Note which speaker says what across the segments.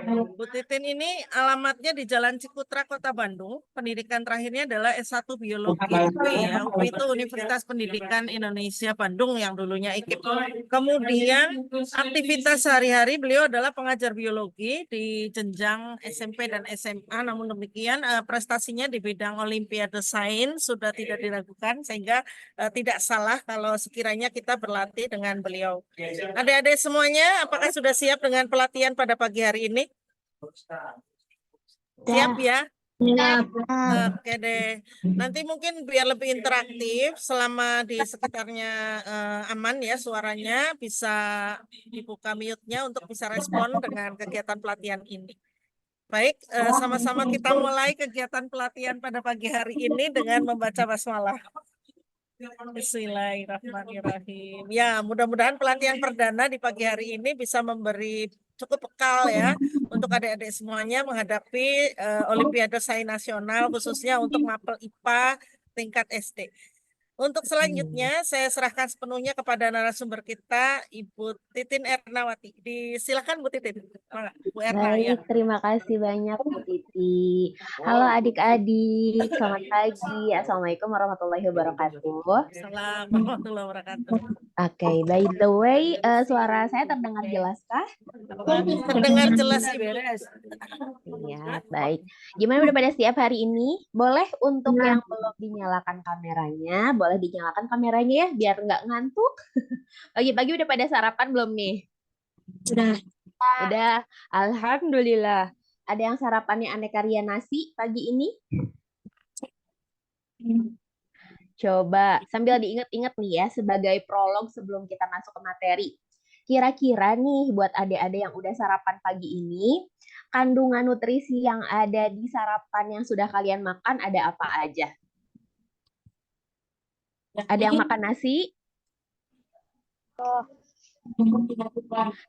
Speaker 1: Bu Titin ini alamatnya di Jalan Ciputra, Kota Bandung. Pendidikan terakhirnya adalah S1 Biologi UPI ya. UPI itu Universitas Pendidikan Indonesia Bandung yang dulunya IKIP. Kemudian aktivitas sehari-hari beliau adalah pengajar biologi di jenjang SMP dan SMA. Namun demikian prestasinya di bidang Olimpiade Sains sudah tidak diragukan sehingga tidak salah kalau sekiranya kita berlatih dengan beliau. Adik-adik semuanya, apakah sudah siap dengan pelatihan pada pagi hari ini? Siap ya? Oke deh. Nanti mungkin biar lebih interaktif, selama di sekitarnya aman ya suaranya, bisa dibuka mute-nya untuk bisa respon dengan kegiatan pelatihan ini. Baik, sama-sama kita mulai kegiatan pelatihan pada pagi hari ini dengan membaca basmalah. Bismillahirrahmanirrahim. Ya, mudah-mudahan pelatihan perdana di pagi hari ini bisa memberi cukup bekal ya untuk adik-adik semuanya menghadapi Olimpiade Sains Nasional khususnya untuk mapel IPA tingkat SD. Untuk selanjutnya saya serahkan sepenuhnya kepada narasumber kita Ibu Titin Ernawati. Silakan Bu Titin. Bu Erna ya.
Speaker 2: Baik, terima kasih banyak Bu Titi. Halo adik-adik, selamat pagi. Assalamualaikum warahmatullahi wabarakatuh.
Speaker 1: Assalamualaikum warahmatullahi wabarakatuh.
Speaker 2: Oke, by the way, suara saya terdengar jelaskah?
Speaker 1: Terdengar jelas, beres.
Speaker 2: Iya, baik. Gimana udah pada siap hari ini? Boleh untuk yang belum dinyalakan kameranya, boleh dinyalakan kameranya ya, biar nggak ngantuk. Pagi-pagi udah pada sarapan belum nih? Udah. Alhamdulillah. Ada yang sarapannya aneka ria nasi pagi ini? Coba sambil diingat-ingat nih ya sebagai prolog sebelum kita masuk ke materi. Kira-kira nih buat adik-adik yang udah sarapan pagi ini, kandungan nutrisi yang ada di sarapan yang sudah kalian makan ada apa aja? Ada yang makan nasi?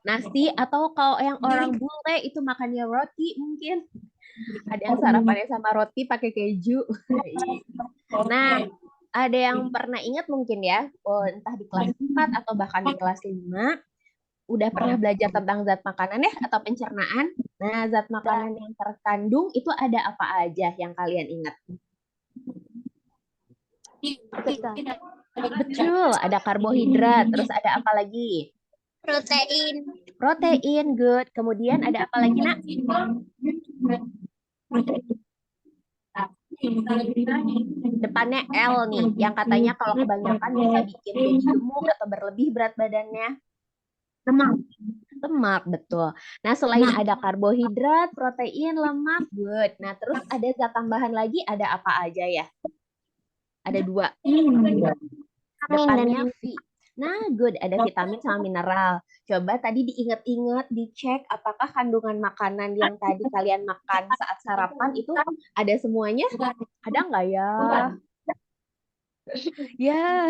Speaker 2: Nasi atau kalau yang orang bule itu makannya roti mungkin. Ada yang sarapannya sama roti pakai keju. Nah, ada yang pernah ingat mungkin ya, entah di kelas 4 atau bahkan di kelas 5, udah pernah belajar tentang zat makanan ya, atau pencernaan. Nah, zat makanan yang terkandung itu ada apa aja yang kalian ingat? Betul, ada karbohidrat, terus ada apa lagi?
Speaker 3: Protein.
Speaker 2: Protein, good. Kemudian ada apa lagi, Nak? Depannya L nih, yang katanya kalau kebanyakan bisa bikin jadi gemuk atau berlebih berat badannya. Lemak, betul. Nah, selain ada karbohidrat, protein, lemak, good. Nah, terus ada zat tambahan lagi, ada apa aja ya? Ada 2. Depannya V. Nah, good. Ada vitamin sama mineral. Coba tadi diingat-ingat, dicek apakah kandungan makanan yang tadi kalian makan saat sarapan itu ada semuanya? Ada nggak ya? Ya,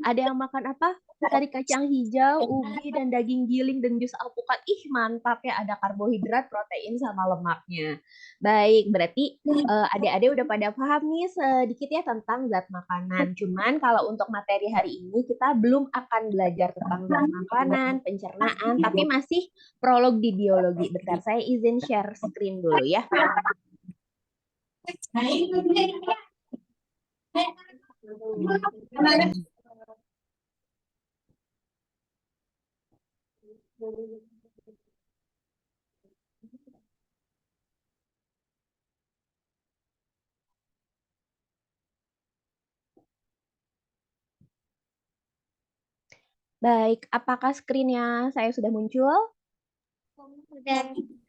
Speaker 2: ada yang makan apa? Kari kacang hijau, ubi, dan daging giling, dan jus alpukat. Ih, mantap ya. Ada karbohidrat, protein, sama lemaknya. Baik, berarti adik-adik udah pada paham nih sedikit ya tentang zat makanan. Cuman kalau untuk materi hari ini, kita belum akan belajar tentang zat makanan, pencernaan, tapi masih prolog di biologi. Bentar, saya izin share screen dulu ya. Baik, apakah screen-nya saya sudah muncul?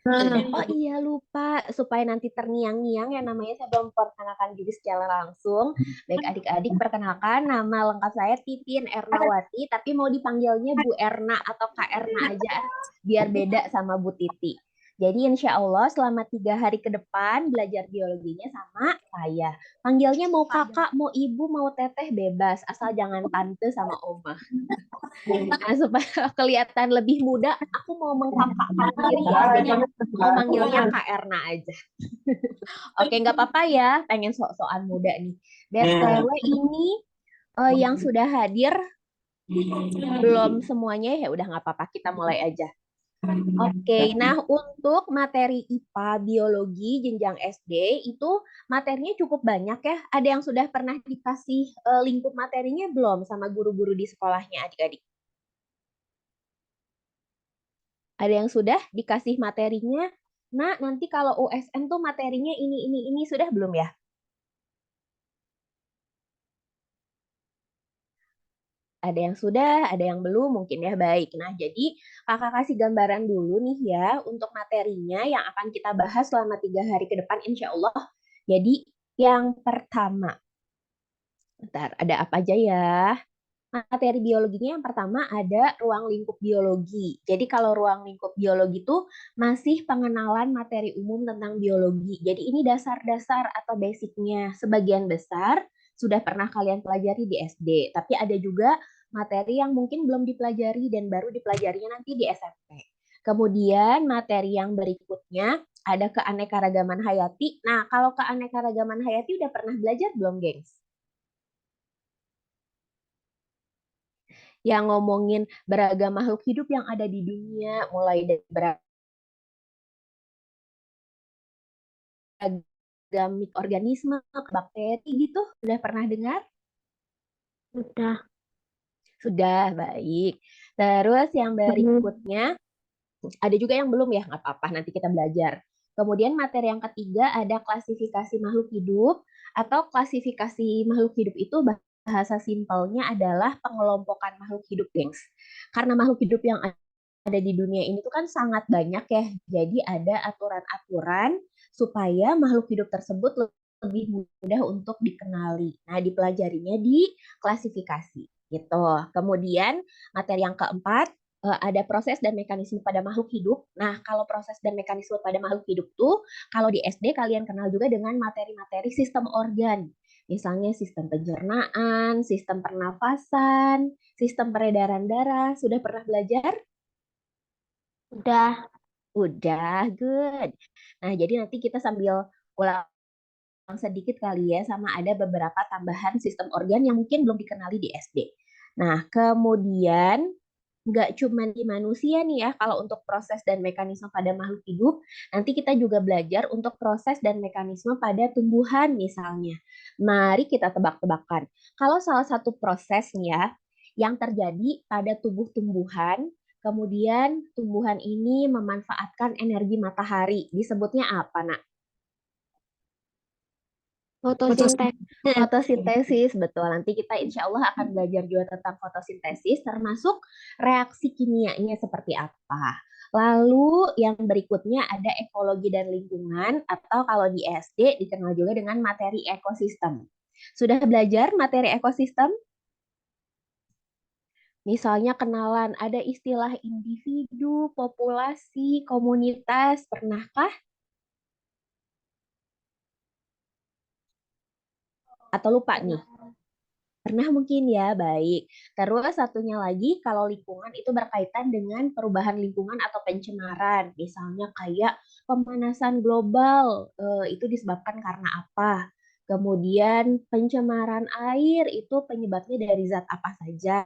Speaker 2: Oh iya, lupa. Supaya nanti terngiang-ngiang yang namanya saya belum perkenalkan diri secara langsung. Baik adik-adik, perkenalkan nama lengkap saya Titin Ernawati, tapi mau dipanggilnya Bu Erna atau Kak Erna aja, biar beda sama Bu Titi. Jadi insya Allah selama 3 hari ke depan belajar biologinya sama saya. Panggilnya mau kakak, mau ibu, mau teteh bebas. Asal jangan tante sama oma. Nah, supaya kelihatan lebih muda, aku mau mengkakakkan diri ya. Jadi mau manggilnya Kak Erna aja. Oke, nggak apa-apa ya. Pengen sok-sokan muda nih. BTW ini yang sudah hadir Belum semuanya ya udah nggak apa-apa, kita mulai aja. Oke, nah untuk materi IPA biologi jenjang SD itu materinya cukup banyak ya. Ada yang sudah pernah dikasih lingkup materinya belum sama guru-guru di sekolahnya adik-adik? Ada yang sudah dikasih materinya? Nah, nanti kalau USN tuh materinya ini sudah belum ya? Ada yang sudah, ada yang belum mungkin ya. Baik. Nah, jadi kakak kasih gambaran dulu nih ya untuk materinya yang akan kita bahas selama 3 hari ke depan insya Allah. Jadi yang pertama, bentar, ada apa aja ya? Materi biologinya yang pertama ada ruang lingkup biologi. Jadi kalau ruang lingkup biologi itu masih pengenalan materi umum tentang biologi. Jadi ini dasar-dasar atau basicnya. Sebagian besar sudah pernah kalian pelajari di SD. Tapi ada juga materi yang mungkin belum dipelajari dan baru dipelajarinya nanti di SMP. Kemudian materi yang berikutnya ada keanekaragaman hayati. Nah, kalau keanekaragaman hayati udah pernah belajar belum, gengs? Yang ngomongin beragam makhluk hidup yang ada di dunia, mulai dari beragam mikroorganisme, bakteri gitu, udah pernah dengar?
Speaker 3: Udah.
Speaker 2: Sudah, baik. Terus yang berikutnya, ada juga yang belum ya, nggak apa-apa, nanti kita belajar. Kemudian materi yang ketiga ada klasifikasi makhluk hidup, atau klasifikasi makhluk hidup itu bahasa simpelnya adalah pengelompokan makhluk hidup, gengs. Karena makhluk hidup yang ada di dunia ini tuh kan sangat banyak ya. Jadi ada aturan-aturan supaya makhluk hidup tersebut lebih mudah untuk dikenali. Nah, dipelajarinya di klasifikasi gitu. Kemudian materi yang keempat ada proses dan mekanisme pada makhluk hidup. Nah, kalau proses dan mekanisme pada makhluk hidup tuh kalau di SD kalian kenal juga dengan materi-materi sistem organ. Misalnya sistem pencernaan, sistem pernafasan, sistem peredaran darah. Sudah pernah belajar?
Speaker 3: Udah.
Speaker 2: Udah, good. Nah, jadi nanti kita sambil ulang sedikit kali ya, sama ada beberapa tambahan sistem organ yang mungkin belum dikenali di SD. Nah, kemudian nggak cuma di manusia nih ya, kalau untuk proses dan mekanisme pada makhluk hidup, nanti kita juga belajar untuk proses dan mekanisme pada tumbuhan misalnya. Mari kita tebak-tebakan. Kalau salah satu prosesnya yang terjadi pada tubuh tumbuhan, kemudian tumbuhan ini memanfaatkan energi matahari, disebutnya apa, Nak?
Speaker 3: Fotosintesis.
Speaker 2: Fotosintesis, betul. Nanti kita insya Allah akan belajar juga tentang fotosintesis, termasuk reaksi kimianya seperti apa. Lalu yang berikutnya ada ekologi dan lingkungan, atau kalau di SD dikenal juga dengan materi ekosistem. Sudah belajar materi ekosistem? Misalnya kenalan, ada istilah individu, populasi, komunitas, pernahkah? Atau lupa nih? Pernah mungkin ya, baik. Terus satunya lagi, kalau lingkungan itu berkaitan dengan perubahan lingkungan atau pencemaran. Misalnya kayak pemanasan global, itu disebabkan karena apa? Kemudian pencemaran air itu penyebabnya dari zat apa saja.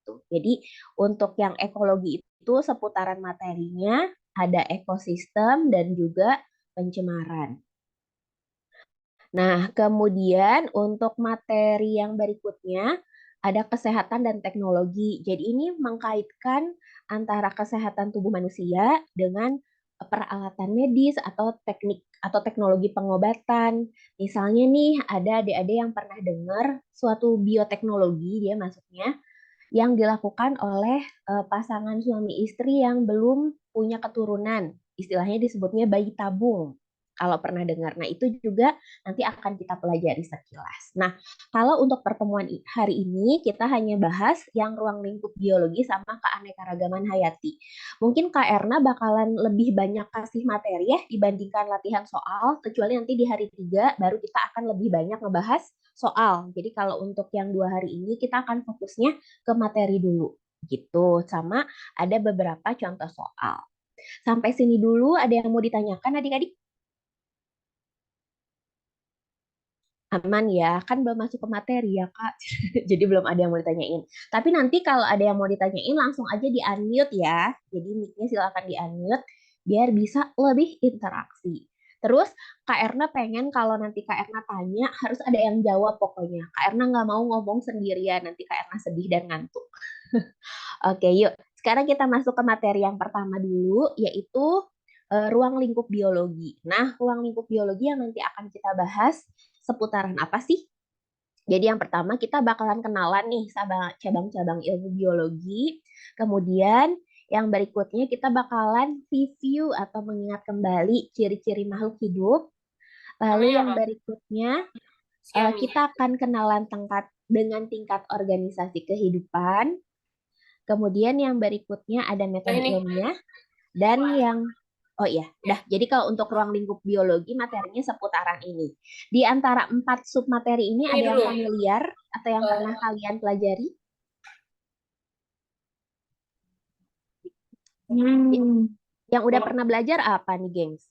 Speaker 2: Jadi untuk yang ekologi itu seputaran materinya ada ekosistem dan juga pencemaran. Nah, kemudian untuk materi yang berikutnya ada kesehatan dan teknologi. Jadi ini mengkaitkan antara kesehatan tubuh manusia dengan peralatan medis atau teknik atau teknologi pengobatan. Misalnya nih ada adik-adik yang pernah dengar suatu bioteknologi dia masuknya yang dilakukan oleh pasangan suami istri yang belum punya keturunan. Istilahnya disebutnya bayi tabung. Kalau pernah dengar. Nah, itu juga nanti akan kita pelajari sekilas. Nah, kalau untuk pertemuan hari ini kita hanya bahas yang ruang lingkup biologi sama keanekaragaman hayati. Mungkin Kak Erna bakalan lebih banyak kasih materi ya dibandingkan latihan soal, kecuali nanti di hari 3 baru kita akan lebih banyak ngebahas soal. Jadi kalau untuk yang 2 hari ini kita akan fokusnya ke materi dulu gitu. Sama ada beberapa contoh soal. Sampai sini dulu ada yang mau ditanyakan adik-adik? Aman ya, kan belum masuk ke materi ya Kak. Jadi belum ada yang mau ditanyain. Tapi nanti kalau ada yang mau ditanyain langsung aja di-unmute ya. Jadi mic-nya silakan di-unmute biar bisa lebih interaksi. Terus Kak Erna pengen kalau nanti Kak Erna tanya harus ada yang jawab pokoknya. Kak Erna nggak mau ngomong sendirian, nanti Kak Erna sedih dan ngantuk. Oke, yuk. Sekarang kita masuk ke materi yang pertama dulu, yaitu ruang lingkup biologi. Nah, ruang lingkup biologi yang nanti akan kita bahas seputaran apa sih? Jadi yang pertama kita bakalan kenalan nih sama cabang-cabang ilmu biologi. Kemudian yang berikutnya kita bakalan review atau mengingat kembali ciri-ciri makhluk hidup. Lalu yang berikutnya kita akan kenalan dengan tingkat organisasi kehidupan. Kemudian yang berikutnya ada metode ilmiah dan oh iya, jadi kalau untuk ruang lingkup biologi materinya seputaran ini. Di antara 4 submateri ini ada yang familiar atau yang pernah kalian pelajari? Yang udah pernah belajar apa nih, gengs?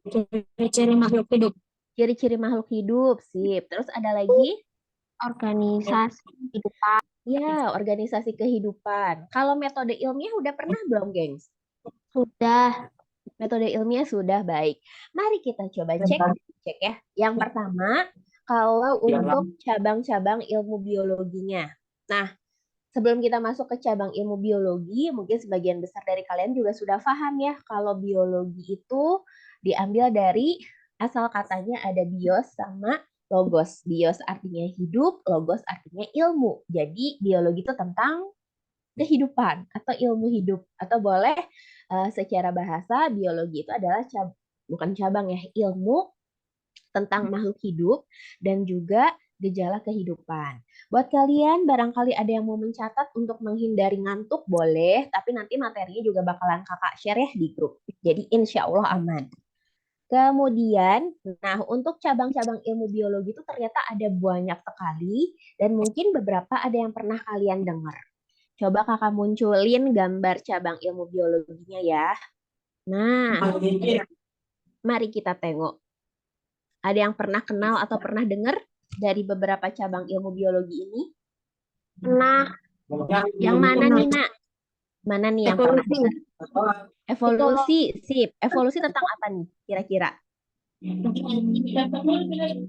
Speaker 3: Ciri-ciri makhluk hidup.
Speaker 2: Ciri-ciri makhluk hidup, sip. Terus ada lagi?
Speaker 3: Organisasi kehidupan.
Speaker 2: Ya, organisasi kehidupan. Kalau metode ilmiah udah pernah belum, gengs?
Speaker 3: Sudah.
Speaker 2: Metode ilmiah sudah baik. Mari kita coba cek ya. Yang pertama, kalau untuk cabang-cabang ilmu biologinya. Nah, sebelum kita masuk ke cabang ilmu biologi, mungkin sebagian besar dari kalian juga sudah paham ya, kalau biologi itu diambil dari asal katanya ada bios sama logos. Bios artinya hidup, logos artinya ilmu. Jadi biologi itu tentang kehidupan atau ilmu hidup. Atau boleh secara bahasa biologi itu adalah bukan cabang ya, ilmu tentang makhluk hidup dan juga gejala kehidupan. Buat kalian barangkali ada yang mau mencatat untuk menghindari ngantuk boleh, tapi nanti materinya juga bakalan kakak share ya di grup. Jadi insya Allah aman. Kemudian, nah untuk cabang-cabang ilmu biologi itu ternyata ada banyak sekali dan mungkin beberapa ada yang pernah kalian dengar. Coba kakak munculin gambar cabang ilmu biologinya ya. Nah, mari kita tengok. Ada yang pernah kenal atau pernah dengar dari beberapa cabang ilmu biologi ini?
Speaker 3: Nah,
Speaker 2: Yang mana nih, Nak? Mana nih yang pernah dengar? Evolusi, sip. Evolusi tentang apa nih kira-kira?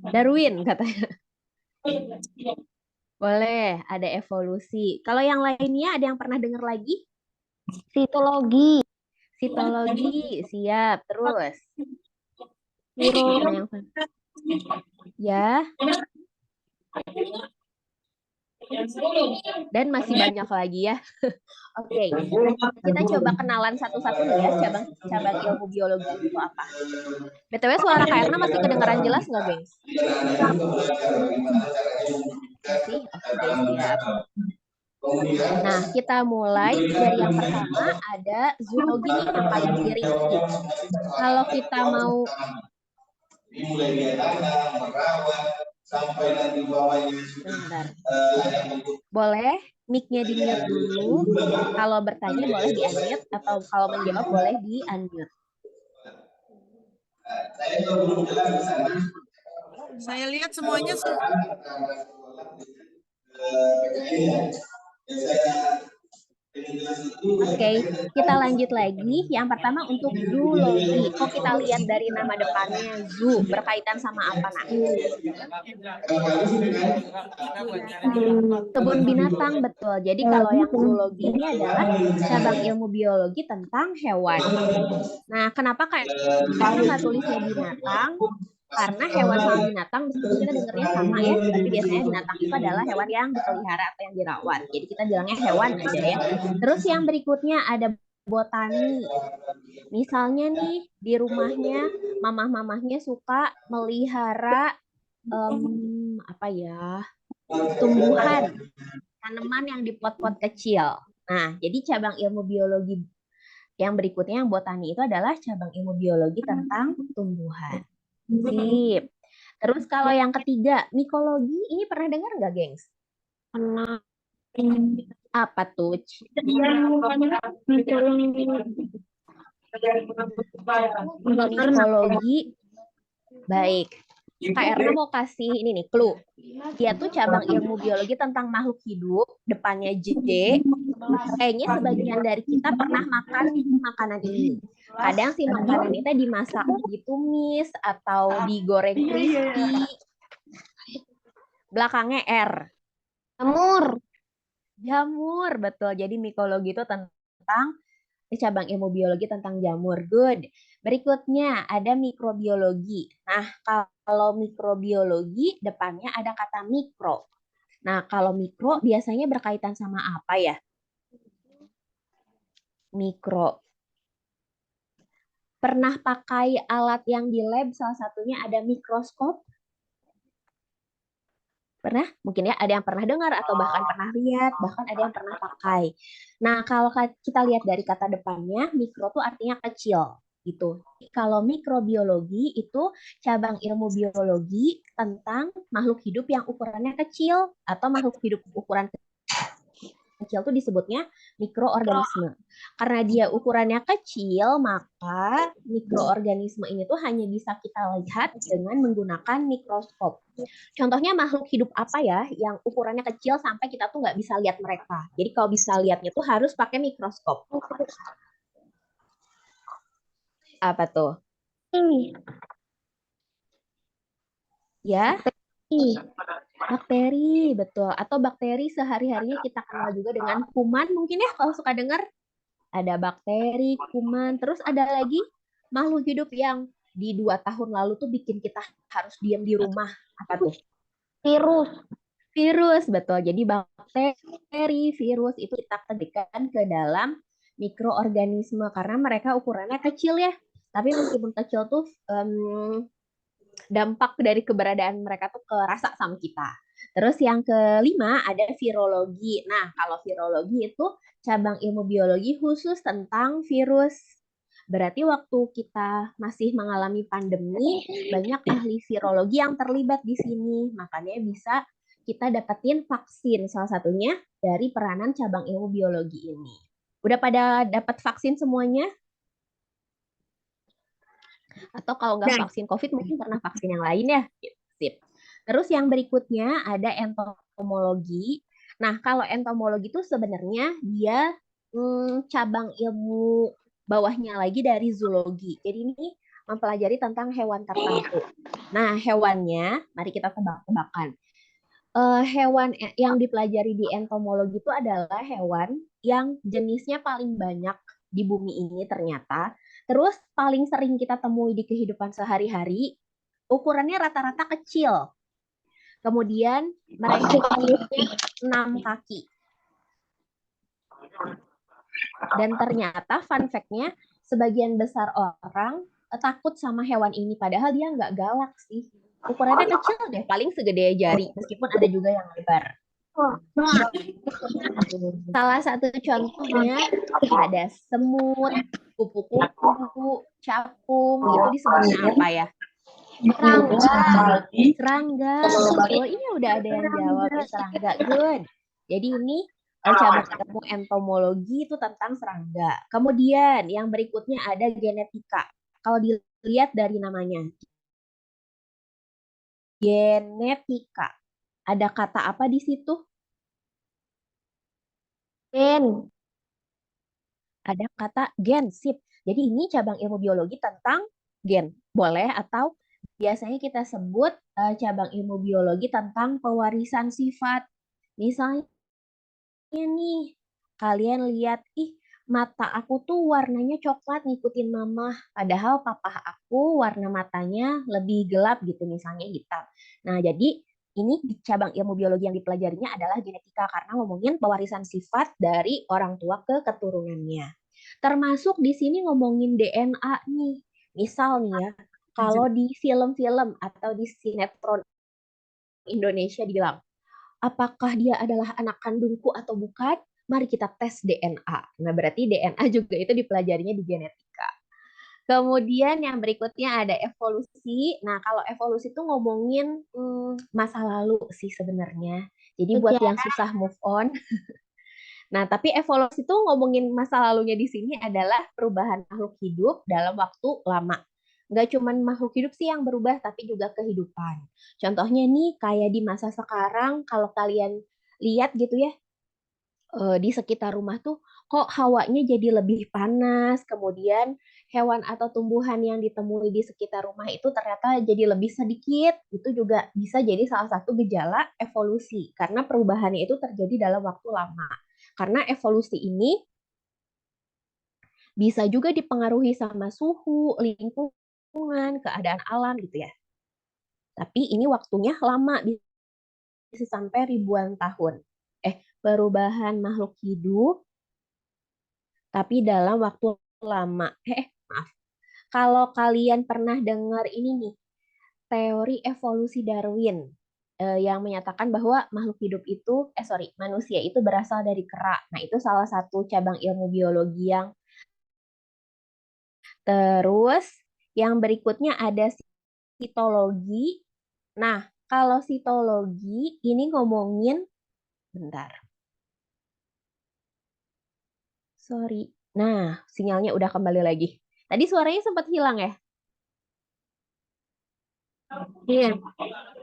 Speaker 2: Darwin katanya. Boleh, ada evolusi. Kalau yang lainnya ada yang pernah dengar lagi?
Speaker 3: sitologi.
Speaker 2: Sitologi, siap. Terus?
Speaker 3: Virologi.
Speaker 2: Ya. Dan masih banyak lagi ya. Oke, kita coba kenalan satu-satu nih ya, cabang-cabang ilmu biologi itu apa. BTW suara Kak Erna masih kedengaran jelas nggak, gengs? Masih? Oke, siap. Nah, kita mulai dari yang pertama, ada zoologi nih yang paling kiri nih. Kalau kita mau
Speaker 4: dimulai dari tanam, merawat, sampai nanti bawahnya
Speaker 2: bentar. Boleh mic-nya di-mute dulu. Kalau bertanya boleh di-unmute atau kalau menjawab boleh di-unmute.
Speaker 1: Saya lihat semuanya
Speaker 2: Oke, kita lanjut lagi. Yang pertama untuk zoologi. Kok kita lihat dari nama depannya zoo berkaitan sama apa, Nak? Kebun binatang, betul. Jadi kalau yang zoologi ini adalah cabang ilmu biologi tentang hewan. Nah, kenapa karena nggak tulisnya binatang? Karena hewan sama binatang meskipun kita dengarnya sama ya, tapi biasanya binatang itu adalah hewan yang dipelihara atau yang dirawat. Jadi kita bilangnya hewan aja ya. Terus yang berikutnya ada botani. Misalnya nih di rumahnya mamah-mamahnya suka melihara apa ya? Tumbuhan, tanaman yang di pot-pot kecil. Nah, jadi cabang ilmu biologi yang berikutnya yang botani itu adalah cabang ilmu biologi tentang tumbuhan. Sip. Terus kalau yang ketiga, mikologi, ini pernah dengar nggak, gengs?
Speaker 3: Pernah.
Speaker 2: Apa tuh? Mikologi. Baik. Kak Erna mau kasih ini nih, clue. Dia tuh cabang ilmu biologi tentang makhluk hidup, depannya J. Kayaknya sebagian dari kita pernah makan makanan ini. Kadang si makanan itu dimasak, ditumis, atau digoreng crispy. Belakangnya R.
Speaker 3: Jamur.
Speaker 2: Jamur, betul. Jadi mikologi itu tentang cabang ilmu biologi tentang jamur. Good. Berikutnya ada mikrobiologi. Nah, kalau mikrobiologi depannya ada kata mikro. Nah, kalau mikro biasanya berkaitan sama apa ya? Mikro. Pernah pakai alat yang di lab, salah satunya ada mikroskop? Pernah? Mungkin ya ada yang pernah dengar atau bahkan pernah lihat, bahkan ada yang pernah pakai. Nah, kalau kita lihat dari kata depannya, mikro itu artinya kecil gitu. Kalau mikrobiologi itu cabang ilmu biologi tentang makhluk hidup yang ukurannya kecil atau makhluk hidup ukuran kecil itu disebutnya mikroorganisme. Karena dia ukurannya kecil, maka mikroorganisme ini tuh hanya bisa kita lihat dengan menggunakan mikroskop. Contohnya makhluk hidup apa ya yang ukurannya kecil sampai kita tuh nggak bisa lihat mereka. Jadi kalau bisa lihatnya tuh harus pakai mikroskop. Apa tuh?
Speaker 3: Ih,
Speaker 2: Ya,
Speaker 3: ih.
Speaker 2: bakteri, betul. Atau bakteri sehari-harinya kita kenal juga dengan kuman mungkin ya kalau suka dengar. Ada bakteri, kuman, terus ada lagi makhluk hidup yang di 2 tahun lalu tuh bikin kita harus diam di rumah. Apa tuh?
Speaker 3: Virus.
Speaker 2: Virus, betul. Jadi bakteri, virus itu kita ketikkan ke dalam mikroorganisme karena mereka ukurannya kecil ya. Tapi meskipun kecil tuh dampak dari keberadaan mereka tuh kerasa sama kita. Terus yang kelima ada virologi. Nah, kalau virologi itu cabang ilmu biologi khusus tentang virus. Berarti waktu kita masih mengalami pandemi, banyak ahli virologi yang terlibat di sini. Makanya bisa kita dapetin vaksin, salah satunya dari peranan cabang ilmu biologi ini. Udah pada dapat vaksin semuanya? Atau kalau nggak vaksin COVID, mungkin pernah vaksin yang lain ya? Sip. Terus yang berikutnya ada entomologi. Nah, kalau entomologi itu sebenarnya dia cabang ilmu bawahnya lagi dari zoologi. Jadi ini mempelajari tentang hewan tertentu. Nah, hewannya, mari kita tebak-tebakan. Hewan yang dipelajari di entomologi itu adalah hewan yang jenisnya paling banyak di bumi ini ternyata. Terus paling sering kita temui di kehidupan sehari-hari, ukurannya rata-rata kecil. Kemudian mereka punya 6 kaki. Dan ternyata fun fact-nya, sebagian besar orang takut sama hewan ini. Padahal dia nggak galak sih. Ukurannya kecil deh, paling segede jari. Meskipun ada juga yang lebar. Salah satu contohnya ada semut, kupu-kupu, capung. Itu disebutnya apa ya? Serangga, betul. Ini udah ada yang jawab serangga. Good. Jadi ini cabang ilmu entomologi itu tentang serangga. Kemudian yang berikutnya ada genetika. Kalau dilihat dari namanya, genetika. Ada kata apa di situ?
Speaker 3: Gen.
Speaker 2: Ada kata gen, sip. Jadi ini cabang ilmu biologi tentang gen. Boleh atau biasanya kita sebut cabang ilmu biologi tentang pewarisan sifat. Misalnya nih, kalian lihat, ih mata aku tuh warnanya coklat ngikutin mama. Padahal papa aku warna matanya lebih gelap gitu, misalnya hitam. Nah, jadi ini di cabang ilmu biologi yang dipelajarinya adalah genetika karena ngomongin pewarisan sifat dari orang tua ke keturunannya. Termasuk di sini ngomongin DNA nih. Misal nih ya, kalau di film-film atau di sinetron Indonesia dibilang, apakah dia adalah anak kandungku atau bukan? Mari kita tes DNA. Nah, berarti DNA juga itu dipelajarinya di genetika. Kemudian yang berikutnya ada evolusi. Nah, kalau evolusi itu ngomongin masa lalu sih sebenarnya. Jadi buat yang susah move on. Nah, tapi evolusi itu ngomongin masa lalunya di sini adalah perubahan makhluk hidup dalam waktu lama. nggak cuman makhluk hidup sih yang berubah, tapi juga kehidupan. Contohnya nih, kayak di masa sekarang, kalau kalian lihat gitu ya, di sekitar rumah tuh kok hawanya jadi lebih panas, kemudian hewan atau tumbuhan yang ditemui di sekitar rumah itu ternyata jadi lebih sedikit, itu juga bisa jadi salah satu gejala evolusi, karena perubahannya itu terjadi dalam waktu lama. Karena evolusi ini bisa juga dipengaruhi sama suhu, lingkungan, keadaan alam gitu ya. Tapi ini waktunya lama, bisa sampai ribuan tahun. Perubahan makhluk hidup tapi dalam waktu lama. Maaf. Kalau kalian pernah dengar ini nih, teori evolusi Darwin, yang menyatakan bahwa makhluk hidup itu, manusia itu berasal dari kera. Nah, itu salah satu cabang ilmu biologi yang terus yang berikutnya ada sitologi. Nah, kalau sitologi ini ngomongin, bentar. Sorry. Nah, sinyalnya udah kembali lagi. Tadi suaranya sempat hilang ya?
Speaker 3: Iya.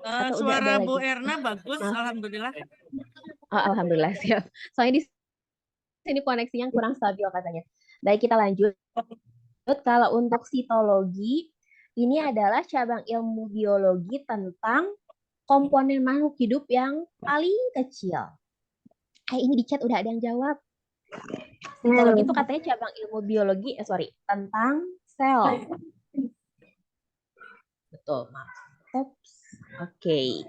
Speaker 2: Atau udah ada
Speaker 1: Suara Bu
Speaker 2: lagi?
Speaker 1: Erna bagus,
Speaker 2: Maaf.
Speaker 1: alhamdulillah.
Speaker 2: Oh, alhamdulillah siap. Soalnya di sini koneksinya kurang stabil katanya. Baik, kita lanjut. Kalau untuk sitologi, ini adalah cabang ilmu biologi tentang komponen makhluk hidup yang paling kecil. Ini di chat udah ada yang jawab. Sitologi itu katanya cabang ilmu biologi, tentang sel. Betul, maaf. Oke.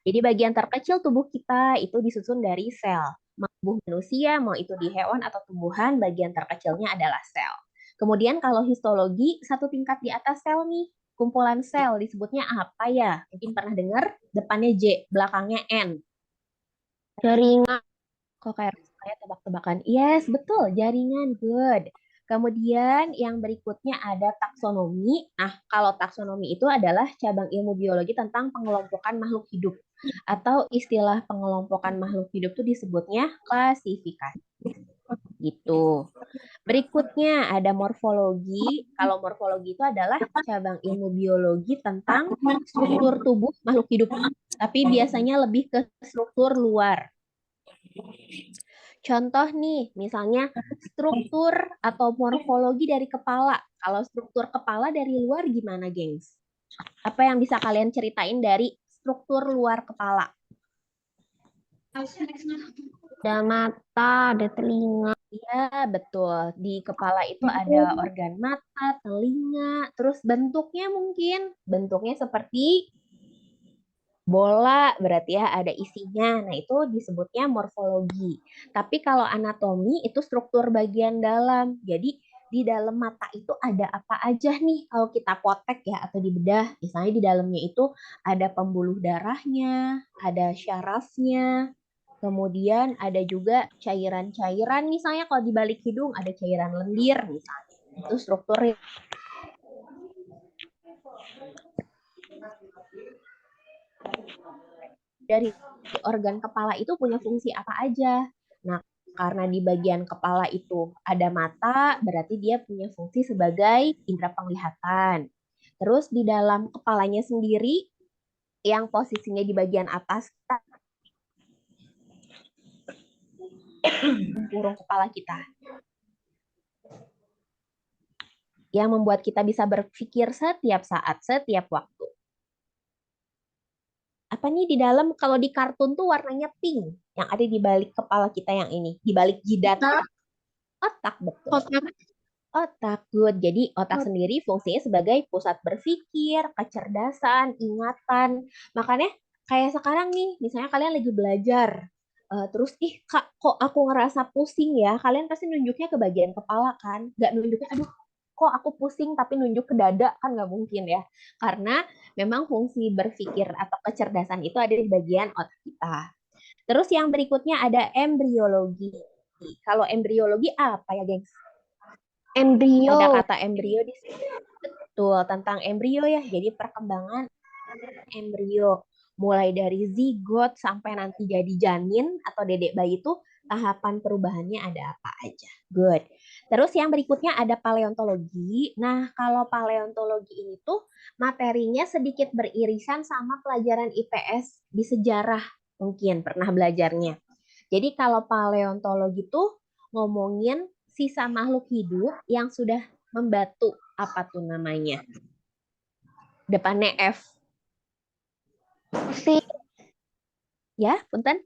Speaker 2: Jadi bagian terkecil tubuh kita itu disusun dari sel. Mau tubuh manusia, mau itu di hewan atau tumbuhan, bagian terkecilnya adalah sel. Kemudian kalau histologi, satu tingkat di atas sel nih, kumpulan sel disebutnya apa ya? Mungkin pernah dengar, depannya J, belakangnya N.
Speaker 3: Jaringan.
Speaker 2: Kok kayak tebak-tebakan? Yes, betul, jaringan, good. Kemudian yang berikutnya ada taksonomi. Nah, kalau taksonomi itu adalah cabang ilmu biologi tentang pengelompokan makhluk hidup. Atau istilah pengelompokan makhluk hidup itu disebutnya klasifikasi. Gitu. Berikutnya ada morfologi. Kalau morfologi itu adalah cabang ilmu biologi tentang struktur tubuh makhluk hidup. Tapi biasanya lebih ke struktur luar. Contoh nih, misalnya struktur atau morfologi dari kepala. Kalau struktur kepala dari luar gimana, gengs? Apa yang bisa kalian ceritain dari struktur luar kepala?
Speaker 3: Ada mata, ada telinga.
Speaker 2: Iya, betul. Di kepala itu ada organ mata, telinga, terus bentuknya seperti bola, berarti ya ada isinya. Nah, itu disebutnya morfologi. Tapi kalau anatomi itu struktur bagian dalam. Jadi di dalam mata itu ada apa aja nih kalau kita potek ya atau dibedah. Misalnya di dalamnya itu ada pembuluh darahnya, ada syarafnya, kemudian ada juga cairan-cairan. Misalnya kalau di balik hidung ada cairan lendir misalnya. Itu struktur dari organ kepala itu punya fungsi apa aja. Nah, karena di bagian kepala itu ada mata, berarti dia punya fungsi sebagai indera penglihatan. Terus di dalam kepalanya sendiri, yang posisinya di bagian atas, burung kepala kita. Yang membuat kita bisa berpikir setiap saat, setiap waktu. Apa nih di dalam, kalau di kartun tuh warnanya pink, yang ada di balik kepala kita yang ini, di balik jidat. Otak, betul. Otak, good. Jadi otak sendiri fungsinya sebagai pusat berpikir, kecerdasan, ingatan. Makanya kayak sekarang nih, misalnya kalian lagi belajar, terus kak kok aku ngerasa pusing ya, kalian pasti nunjuknya ke bagian kepala kan, nggak nunjuknya aduh kok aku pusing tapi nunjuk ke dada, kan nggak mungkin ya, karena memang fungsi berpikir atau kecerdasan itu ada di bagian otak kita. Terus yang berikutnya ada embriologi. Kalau embriologi apa ya gengs?
Speaker 3: Embrio.
Speaker 2: Ada kata embrio di sini. Betul, tentang embrio ya. Jadi perkembangan embrio mulai dari zigot sampai nanti jadi janin atau dedek bayi itu tahapan perubahannya ada apa aja. Good. Terus yang berikutnya ada paleontologi. Nah, kalau paleontologi ini tuh materinya sedikit beririsan sama pelajaran IPS di sejarah, mungkin pernah belajarnya. Jadi kalau paleontologi tuh ngomongin sisa makhluk hidup yang sudah membatu, apa tuh namanya? Depannya F.
Speaker 3: Fosil.
Speaker 2: Ya, punten.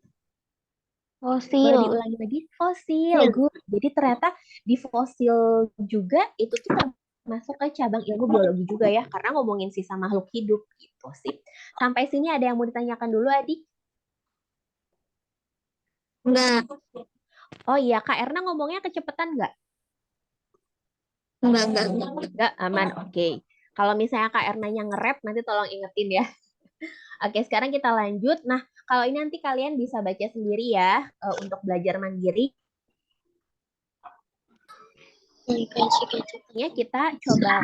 Speaker 2: Boleh
Speaker 3: Fosil.
Speaker 2: diulangi lagi? Fosil. Good. Jadi ternyata di fosil juga itu tuh masuk ke cabang ilmu biologi juga ya, karena ngomongin sisa makhluk hidup gitu sih. Sampai sini ada yang mau ditanyakan dulu, Adik?
Speaker 3: Enggak.
Speaker 2: Oh iya, Kak Erna ngomongnya kecepatan nggak?
Speaker 3: Enggak.
Speaker 2: Nggak, aman. Oke. Kalau misalnya Kak Ernanya nge-rap, nanti tolong ingetin ya. Oke, sekarang kita lanjut. Nah, kalau ini nanti kalian bisa baca sendiri ya, untuk belajar mandiri. Kita coba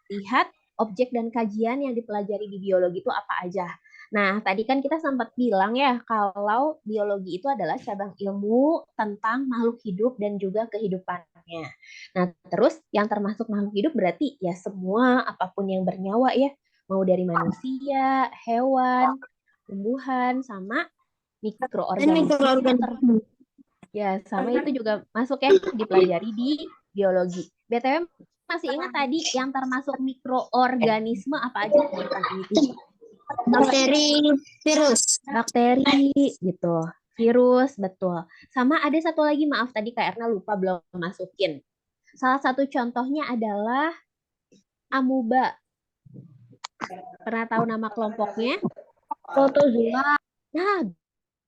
Speaker 2: lihat objek dan kajian yang dipelajari di biologi itu apa aja. Nah, tadi kan kita sempat bilang ya, kalau biologi itu adalah cabang ilmu tentang makhluk hidup dan juga kehidupannya. Nah, terus yang termasuk makhluk hidup berarti ya semua apapun yang bernyawa ya, mau dari manusia, hewan, tumbuhan, sama mikroorganisme. Ya, sama itu juga masuk ya, dipelajari di biologi. BTW masih ingat tadi yang termasuk mikroorganisme apa aja? Bukan ini.
Speaker 3: Bakteri, virus.
Speaker 2: Bakteri gitu. Virus, betul. Sama ada satu lagi, maaf tadi Kak Erna lupa belum masukin. Salah satu contohnya adalah amuba. Pernah tahu nama kelompoknya?
Speaker 3: Protozoa.
Speaker 2: Nah,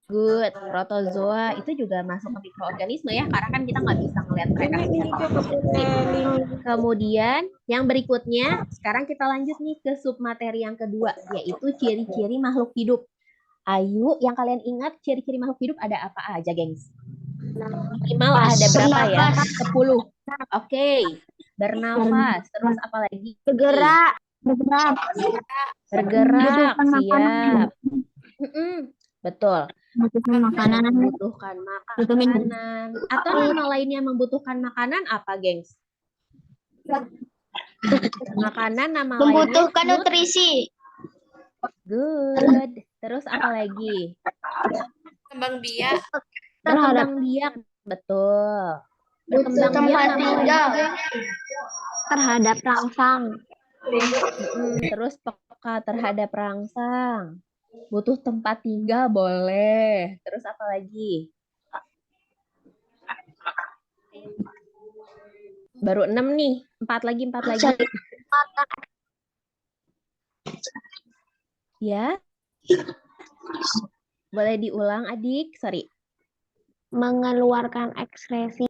Speaker 2: good. Protozoa itu juga masuk ke mikroorganisme ya, karena kan kita nggak bisa ngelihat mereka secara langsung. Kemudian yang berikutnya, sekarang kita lanjut nih ke submateri yang kedua, yaitu ciri-ciri makhluk hidup. Ayo, yang kalian ingat ciri-ciri makhluk hidup ada apa aja, gengs? Minimal ada berapa ya? 10. Oke. Bernafas. Terus apa lagi?
Speaker 3: Bergerak.
Speaker 2: Bergerak. Siap. Betul.
Speaker 3: Membutuhkan makanan.
Speaker 2: Membutuhkan makanan. Atau nama lainnya membutuhkan makanan apa, gengs? Makanan nama
Speaker 3: Membutuhkan
Speaker 2: lainnya
Speaker 3: nutrisi.
Speaker 2: good. Terus apa lagi?
Speaker 3: Kembang biak.
Speaker 2: Berkembang biak, betul. Berkembang biak nama lainnya
Speaker 3: Terhadap rangsang.
Speaker 2: terus peka terhadap rangsang. Butuh tempat tinggal boleh. Terus apa lagi? Baru 6 nih. 4 lagi. Ya. Boleh diulang, Adik? Sorry.
Speaker 3: Mengeluarkan ekskresi.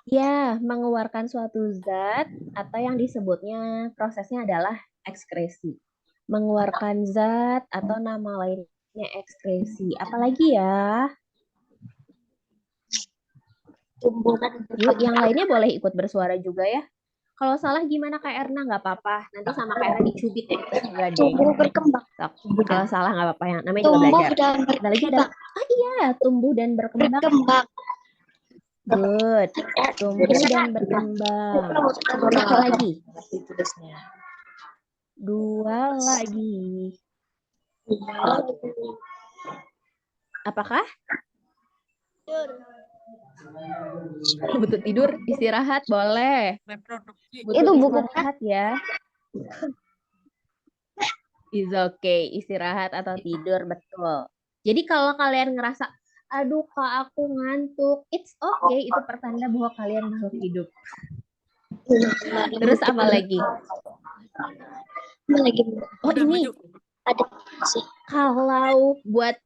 Speaker 2: Ya, mengeluarkan suatu zat atau yang disebutnya prosesnya adalah ekskresi. Mengeluarkan zat atau nama lainnya ekskresi. Apalagi ya? Yuk, yang lainnya boleh ikut bersuara juga ya. Kalau salah gimana Kak Erna? Nggak apa-apa. Nanti sama Kak Erna dicubit ya. Enggak deh.
Speaker 3: Tumbuh berkembang.
Speaker 2: Kalau salah nggak apa-apa. Yang namanya juga belajar.
Speaker 3: dan
Speaker 2: Ada lagi ada. Ah iya, tumbuh dan berkembang. Good. Tumbuh dan berkembang. Satu lagi. 2 lagi. Apakah? Butuh tidur, istirahat boleh.
Speaker 1: Reproduksi.
Speaker 2: Butuh
Speaker 3: Itu buku
Speaker 2: istirahat ya. Is okay, istirahat atau tidur, betul. Jadi kalau kalian ngerasa, aduh Kak aku ngantuk, it's okay, itu pertanda bahwa kalian makhluk hidup. Terus apa lagi? Oh ini,
Speaker 3: ada sih.
Speaker 2: kalau buat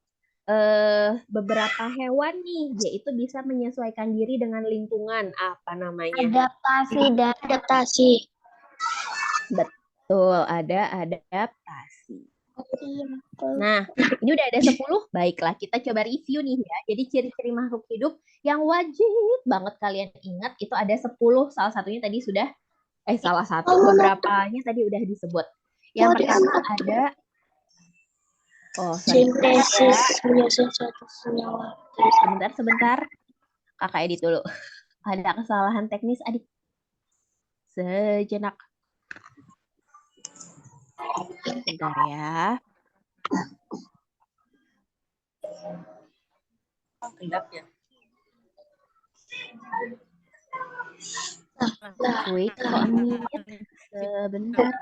Speaker 2: beberapa hewan nih, yaitu bisa menyesuaikan diri dengan lingkungan, apa namanya?
Speaker 3: Adaptasi dan adaptasi.
Speaker 2: Betul, ada adaptasi. Nah, ini udah ada 10. Baiklah, kita coba review nih ya. Jadi ciri-ciri makhluk hidup yang wajib banget kalian ingat itu ada 10. Salah satunya tadi sudah, beberapanya tadi udah disebut. Yang pertama ada,
Speaker 3: Sintesis menyusun suatu senyawa.
Speaker 2: Sebentar. Kakak edit dulu. Ada kesalahan teknis, adik. Sejenak. Bentar ya.
Speaker 1: Gelap ya.
Speaker 2: Wait for a minute. Sebentar.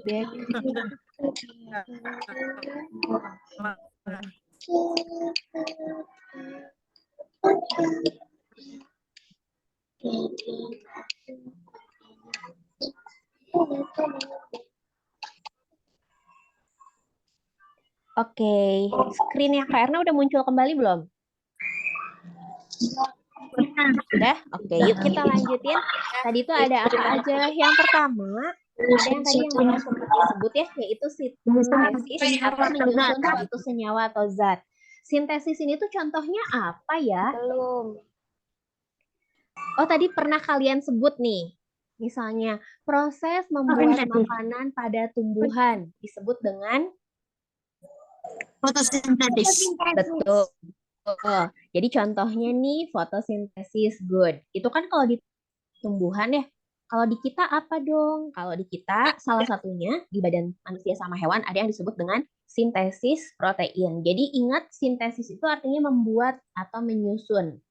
Speaker 2: Back. Oke, screen-nya Kak Erna udah muncul kembali belum? Udah? Oke, yuk kita lanjutin. Tadi itu ada apa aja? Yang pertama, ada yang tadi yang Bella sempat disebut ya, yaitu sintesis atau menyusun suatu senyawa atau zat. Sintesis ini tuh contohnya apa ya?
Speaker 3: Belum.
Speaker 2: Oh, tadi pernah kalian sebut nih. Misalnya, proses membuat makanan pada tumbuhan disebut dengan
Speaker 3: Fotosintesis.
Speaker 2: betul. Jadi contohnya nih fotosintesis good. Itu kan kalau di tumbuhan ya. Kalau di kita apa dong? Kalau di kita salah satunya di badan manusia sama hewan ada yang disebut dengan sintesis protein. Jadi ingat sintesis itu artinya membuat atau menyusun.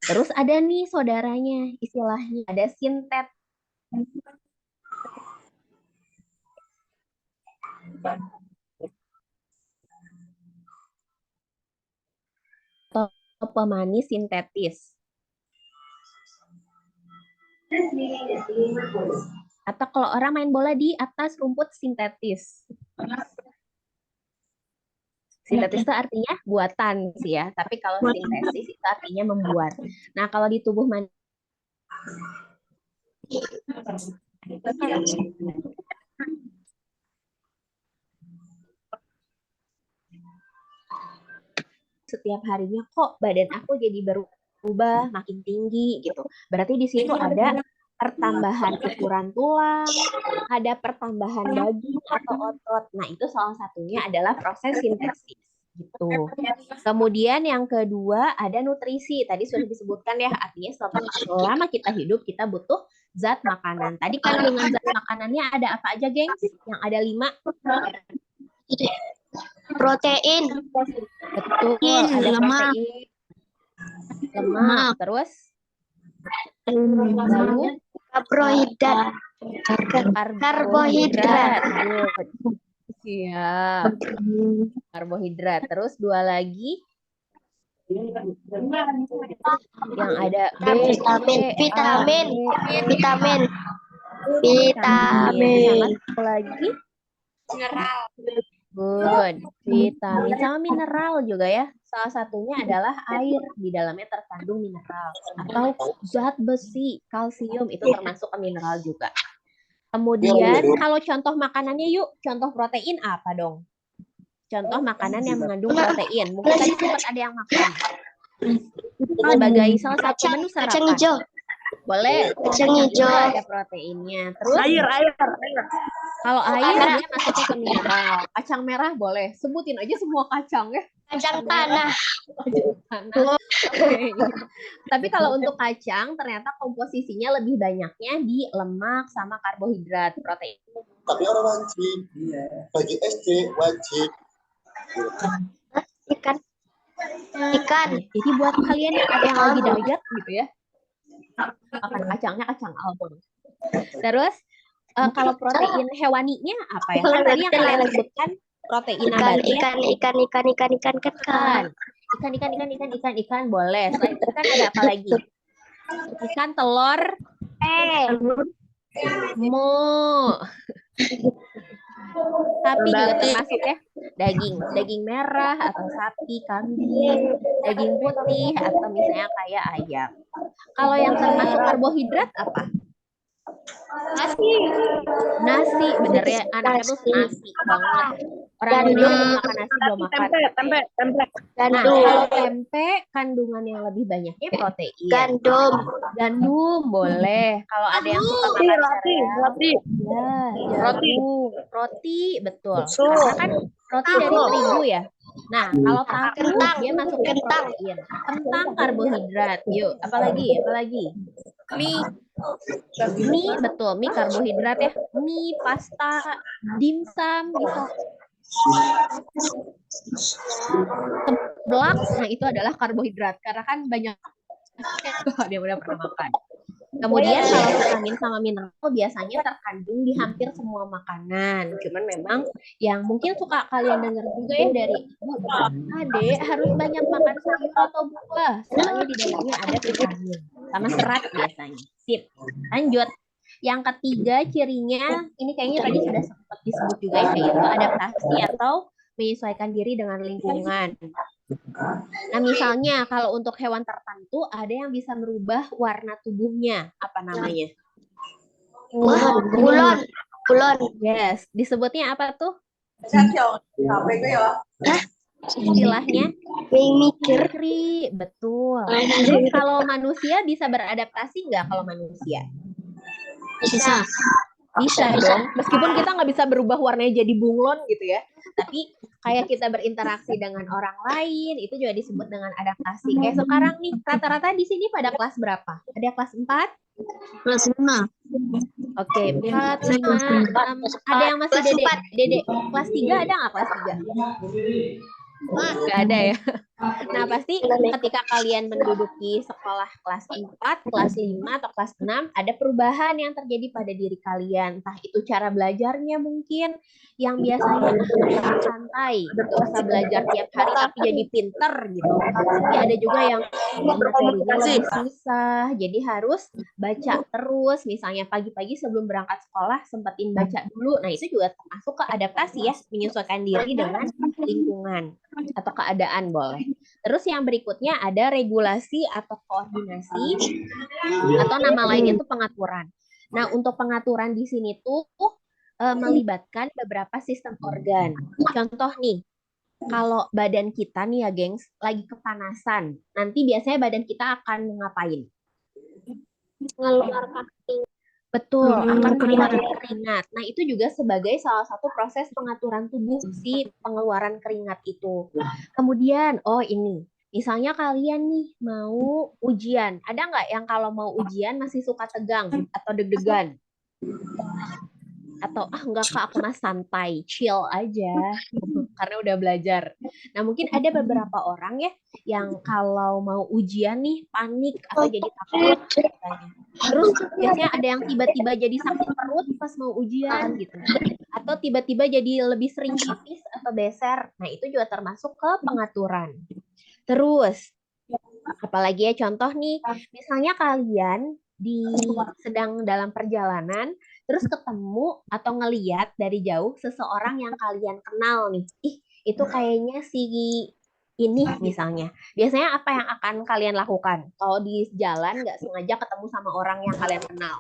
Speaker 2: Terus ada nih saudaranya istilahnya ada sintet. Atau pemanis sintetis. Atau kalau orang main bola di atas rumput sintetis. Sintetis itu artinya buatan sih ya, tapi kalau sintesis itu artinya membuat. Nah, kalau di tubuh manusia setiap harinya kok badan aku jadi berubah makin tinggi gitu. Berarti di situ ada pertambahan ukuran tulang, ada pertambahan daging atau otot. Nah, itu salah satunya adalah proses sintesis gitu. Kemudian yang kedua ada nutrisi. Tadi sudah disebutkan ya, artinya selama kita hidup kita butuh zat makanan. Tadi kandungan zat makanannya ada apa aja, gengs? Yang ada 5.
Speaker 3: Protein.
Speaker 2: Betul, ada
Speaker 3: Lemak.
Speaker 2: protein, lemak, terus lalu
Speaker 3: Karbohidrat.
Speaker 2: karbohidrat. Good. Siap. Karbohidrat. Terus 2 lagi yang ada B,
Speaker 3: Vitamin.
Speaker 2: Sama satu lagi
Speaker 3: Mineral.
Speaker 2: good. Vitamin sama mineral juga ya. Salah satunya adalah air, di dalamnya terkandung mineral atau zat besi, kalsium itu termasuk ke mineral juga. Kemudian kalau contoh makanannya yuk, contoh protein apa dong? Contoh makanan yang mengandung protein. Mungkin tadi sempat ada yang makan. Sebagai salah satu menu sarapan.
Speaker 3: Kacang hijau.
Speaker 2: Boleh.
Speaker 3: Kacang hijau.
Speaker 2: Ada proteinnya. Terus
Speaker 1: Air.
Speaker 2: kalau air dia masuknya ke mineral. Kacang merah boleh. Sebutin aja semua kacang ya.
Speaker 3: Kacang tanah.
Speaker 2: Okay. Tapi kalau untuk kacang ternyata komposisinya lebih banyaknya di lemak sama karbohidrat, protein.
Speaker 4: Tapi orang wajib. Bagi SD wajib.
Speaker 3: Ikan.
Speaker 2: Jadi buat kalian yang lagi diet gitu ya, makan kacangnya kacang almond. Terus kalau protein hewaninya apa ya? Kan tadi yang kalian sebutkan protein nabati. Ikan boleh. Selain ikan ada apa lagi? Ikan, telur, mo. Sapi juga termasuk ya. Daging merah atau sapi, kambing, daging putih atau misalnya kayak ayam. Kalau yang termasuk karbohidrat apa? Nasi, bener ya, anaknya tuh nasi banget. Orang Indo udah makan nasi belum makan.
Speaker 5: tempe.
Speaker 2: Nah,
Speaker 3: Gandum.
Speaker 2: kalau tempe kandungan yang lebih banyaknya protein.
Speaker 3: Gandum.
Speaker 2: Gandum boleh. Kalau ada yang suka makan sereal,
Speaker 5: Roti.
Speaker 2: ya
Speaker 5: Roti.
Speaker 2: jagung, roti betul.
Speaker 5: Susu.
Speaker 2: Karena kan roti dari terigu ya. Nah, kalau tahu
Speaker 3: Kentang.
Speaker 2: dia masuknya
Speaker 3: Kentang.
Speaker 2: protein. Kentang karbohidrat. Yuk, apalagi? Mie betul, mie karbohidrat ya. Mie, pasta, dimsum bisa. Seblak, nah itu adalah karbohidrat karena kan banyak dia udah pernah makan. Kemudian kalau vitamin sama mineral biasanya terkandung di hampir semua makanan. Cuman memang yang mungkin suka kalian dengar juga ya dari ibu, Adek harus banyak makan sayur atau buah, soalnya di dalamnya ada vitamin sama serat biasanya. Sip, lanjut. Yang ketiga cirinya, ini kayaknya tadi sudah sempat disebut juga ya, yaitu adaptasi atau menyesuaikan diri dengan lingkungan. Nah, misalnya kalau untuk hewan tertentu ada yang bisa merubah warna tubuhnya. Apa namanya?
Speaker 3: Kulon.
Speaker 2: Yes, disebutnya apa tuh? Istilahnya
Speaker 3: Mimikir.
Speaker 2: mimikri, betul. Terus kalau manusia bisa beradaptasi nggak kalau manusia?
Speaker 3: Bisa.
Speaker 2: Bisa dong, meskipun kita nggak bisa berubah warnanya jadi bunglon gitu ya, tapi kayak kita berinteraksi dengan orang lain, itu juga disebut dengan adaptasi. Kayak sekarang nih, rata-rata di sini pada kelas berapa? Ada kelas 4?
Speaker 3: Kelas 5.
Speaker 2: Oke, 4, 5, 6. Ada yang masih dede? Kelas 3 ada nggak kelas 3? Nggak ada ya. Nah, pasti ketika kalian menduduki sekolah kelas 4, kelas 5, atau kelas 6, ada perubahan yang terjadi pada diri kalian. Entah itu cara belajarnya mungkin, yang biasanya santai, nggak usah belajar tiap hari tapi jadi pinter gitu. Tapi ada juga yang materinya lebih susah, jadi harus baca terus. Misalnya pagi-pagi sebelum berangkat sekolah, sempetin baca dulu. Nah, itu juga termasuk ke adaptasi ya, menyesuaikan diri dengan lingkungan atau keadaan boleh. Terus yang berikutnya ada regulasi atau koordinasi atau nama lainnya itu pengaturan. Nah, untuk pengaturan di sini tuh melibatkan beberapa sistem organ. Contoh nih, kalau badan kita nih ya, gengs, lagi kepanasan, nanti biasanya badan kita akan ngapain?
Speaker 3: Mengeluarkan
Speaker 2: Betul, akan mengeluarkan keringat. Nah, itu juga sebagai salah satu proses pengaturan tubuh si pengeluaran keringat itu. Kemudian, oh ini, misalnya kalian nih mau ujian. Ada nggak yang kalau mau ujian masih suka tegang atau deg-degan? Atau enggak kak, aku mah santai, chill aja karena udah belajar. Nah, mungkin ada beberapa orang ya yang kalau mau ujian nih panik atau jadi takut katanya. Terus biasanya ada yang tiba-tiba jadi sakit perut pas mau ujian gitu. Atau tiba-tiba jadi lebih sering pipis atau beser. Nah, itu juga termasuk ke pengaturan. Terus apalagi ya contoh nih, misalnya kalian sedang dalam perjalanan terus ketemu atau ngeliat dari jauh seseorang yang kalian kenal nih. Ih, itu kayaknya si ini misalnya. Biasanya apa yang akan kalian lakukan? Kalau di jalan nggak sengaja ketemu sama orang yang kalian kenal.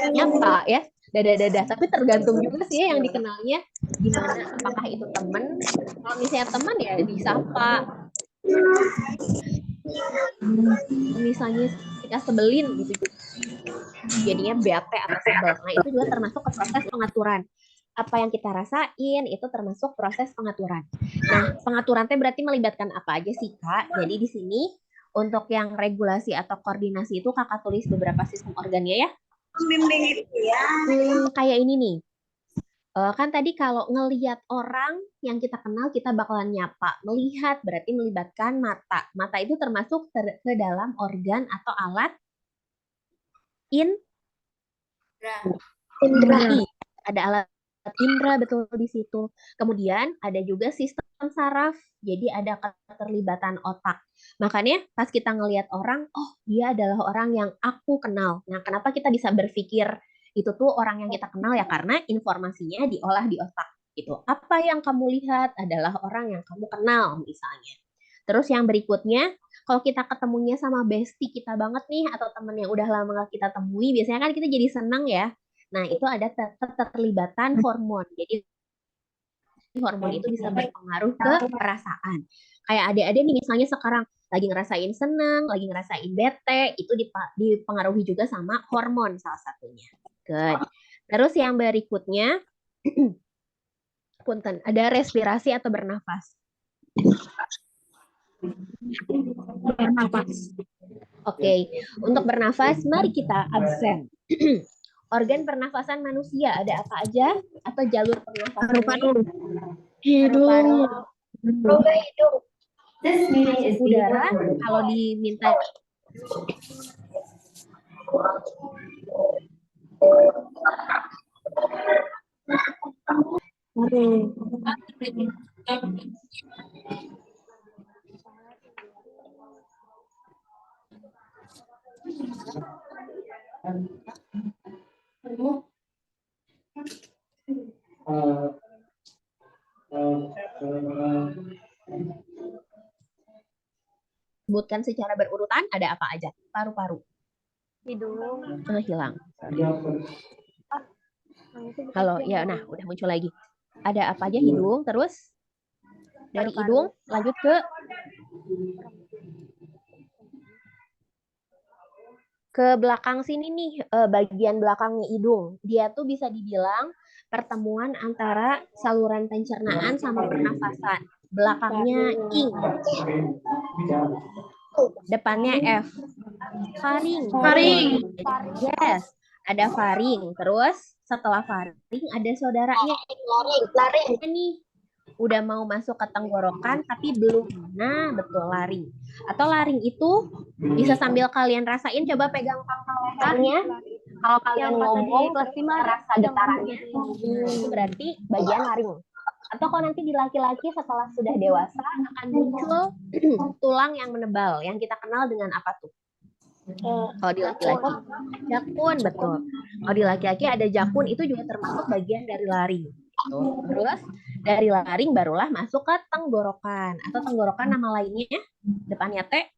Speaker 2: Nyapa ya. Dadah-dadah. Tapi tergantung juga sih yang dikenalnya gimana. Apakah itu teman? Kalau misalnya teman ya disapa. Misalnya kita sebelin gitu, jadinya bete atau sebel. Nah, itu juga termasuk ke proses pengaturan. Apa yang kita rasain itu termasuk proses pengaturan. Nah, pengaturan teh berarti melibatkan apa aja sih, Kak? Jadi di sini untuk yang regulasi atau koordinasi itu Kakak tulis beberapa sistem organnya ya. Kayak ini nih. Kan tadi kalau ngelihat orang yang kita kenal kita bakalan nyapa. Melihat berarti melibatkan mata. Mata itu termasuk ke dalam organ atau alat indra. Ada alat indra betul di situ. Kemudian ada juga sistem saraf. Jadi ada keterlibatan otak. Makanya pas kita ngelihat orang, oh dia adalah orang yang aku kenal. Nah, kenapa kita bisa berpikir itu tuh orang yang kita kenal ya karena informasinya diolah di otak gitu. Apa yang kamu lihat adalah orang yang kamu kenal misalnya. Terus yang berikutnya, kalau kita ketemunya sama bestie kita banget nih atau temen yang udah lama gak kita temui, biasanya kan kita jadi senang ya. Nah, itu ada keterlibatan hormon. Jadi hormon itu bisa berpengaruh ke perasaan. Kayak adik-adik nih misalnya sekarang lagi ngerasain seneng, lagi ngerasain bete, itu dipengaruhi juga sama hormon salah satunya. Good. Terus yang berikutnya, punten, ada respirasi atau bernafas.
Speaker 3: Bernafas.
Speaker 2: Oke, untuk bernafas, mari kita absen. Organ pernafasan manusia ada apa aja? Atau jalur pernafasan?
Speaker 3: Paru-paru. Hidung.
Speaker 2: Rongga hidung. Udara kalau diminta sebutkan secara berurutan, ada apa aja? Paru-paru.
Speaker 3: Hidung.
Speaker 2: Hilang. Kalau ya, nah udah muncul lagi. Ada apa aja hidung, terus dari hidung lanjut ke belakang sini nih, bagian belakangnya hidung. Dia tuh bisa dibilang pertemuan antara saluran pencernaan sama pernafasan. Belakangnya ing. Depannya F. Faring. Yes, ada faring. Terus setelah faring ada saudaranya. Laring. Nih udah mau masuk ke tenggorokan tapi belum. Nah, betul, laring. Atau laring itu bisa sambil kalian rasain, coba pegang pangkal lehernya. Kalau kalian ngomong terasa getarannya. Itu berarti bagian laring. Atau kalau nanti di laki-laki setelah sudah dewasa akan muncul tulang yang menebal yang kita kenal dengan apa tuh? Kalau di laki-laki jakun, betul. Kalau di laki-laki ada jakun, itu juga termasuk bagian dari laring. Terus dari laring barulah masuk ke tenggorokan. Atau tenggorokan nama lainnya depannya T.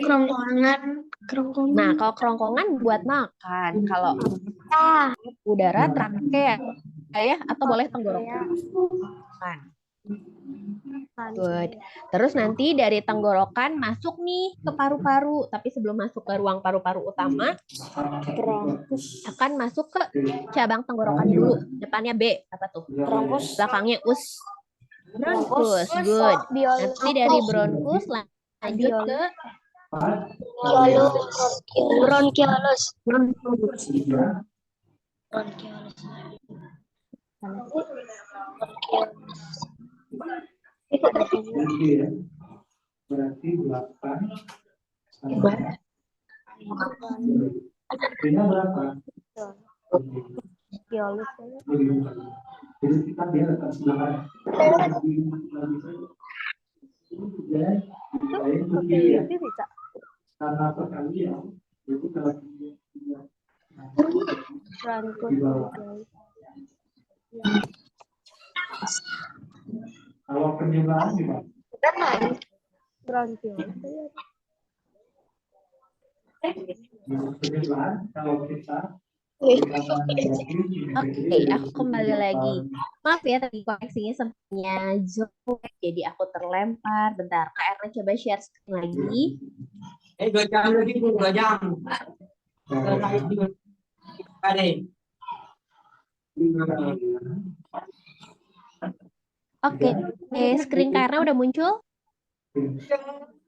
Speaker 3: Kerongkongan.
Speaker 2: Nah, kalau kerongkongan buat makan. Kalau udara trakea ya, atau boleh tenggorokan. Good. Terus nanti dari tenggorokan masuk nih ke paru-paru. Tapi sebelum masuk ke ruang paru-paru utama, akan masuk ke cabang tenggorokan dulu. Depannya B, apa tuh? Bronkus. Belakangnya us. Bronkus, good. Nanti dari bronkus lanjut ke
Speaker 3: Bronkiolus.
Speaker 4: Berarti 8. Berapa? Jadi kita dia letak sebelah karena perkali ya itu kalau kalau penyebabnya gimana? Penyebabnya kalau kita
Speaker 2: Oke, aku kembali lagi. Maaf ya, tadi koneksinya sepertinya jelek, jadi aku terlempar. Bentar, Kak Erna coba share screen lagi.
Speaker 5: 2 jam lagi, 2 jam.
Speaker 2: Oke, screen Kak Erna udah muncul?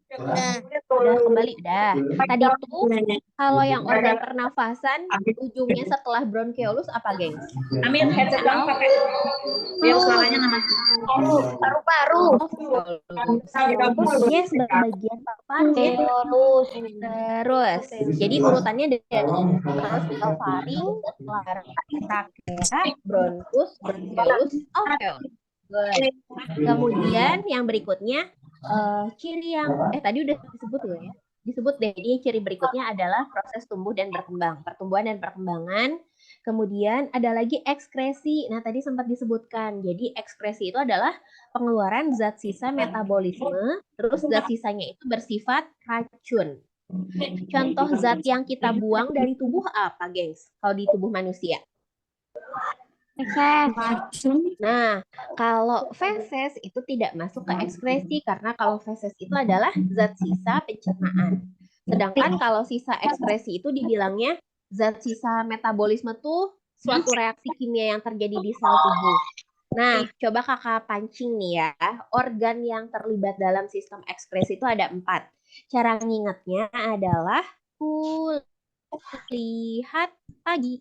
Speaker 2: Udah kembali, udah. Tadi tuh kalau yang organ pernafasan ujungnya setelah bronkiolus apa, gengs?
Speaker 1: Amin, headset kamu pakai biar suaranya nggak mati.
Speaker 3: Paru-paru.
Speaker 2: Yes, bagian paru-paru. Terus, jadi urutannya dari faring, trakea, bronkus, bronkiolus, alveolus. Kemudian yang berikutnya ciri yang tadi udah disebut ya. Disebut deh. Jadi ciri berikutnya adalah proses tumbuh dan berkembang, pertumbuhan dan perkembangan. Kemudian ada lagi ekskresi. Nah, tadi sempat disebutkan. Jadi ekskresi itu adalah pengeluaran zat sisa metabolisme, terus zat sisanya itu bersifat racun. Contoh zat yang kita buang dari tubuh apa, gengs? Kalau di tubuh manusia? Nah, kalau feses itu tidak masuk ke ekskresi karena kalau feses itu adalah zat sisa pencernaan. Sedangkan kalau sisa ekskresi itu dibilangnya zat sisa metabolisme tuh suatu reaksi kimia yang terjadi di sel tubuh. Nah, coba kakak pancing nih ya, organ yang terlibat dalam sistem ekskresi itu ada 4. Cara ngingetnya adalah kulihat pagi.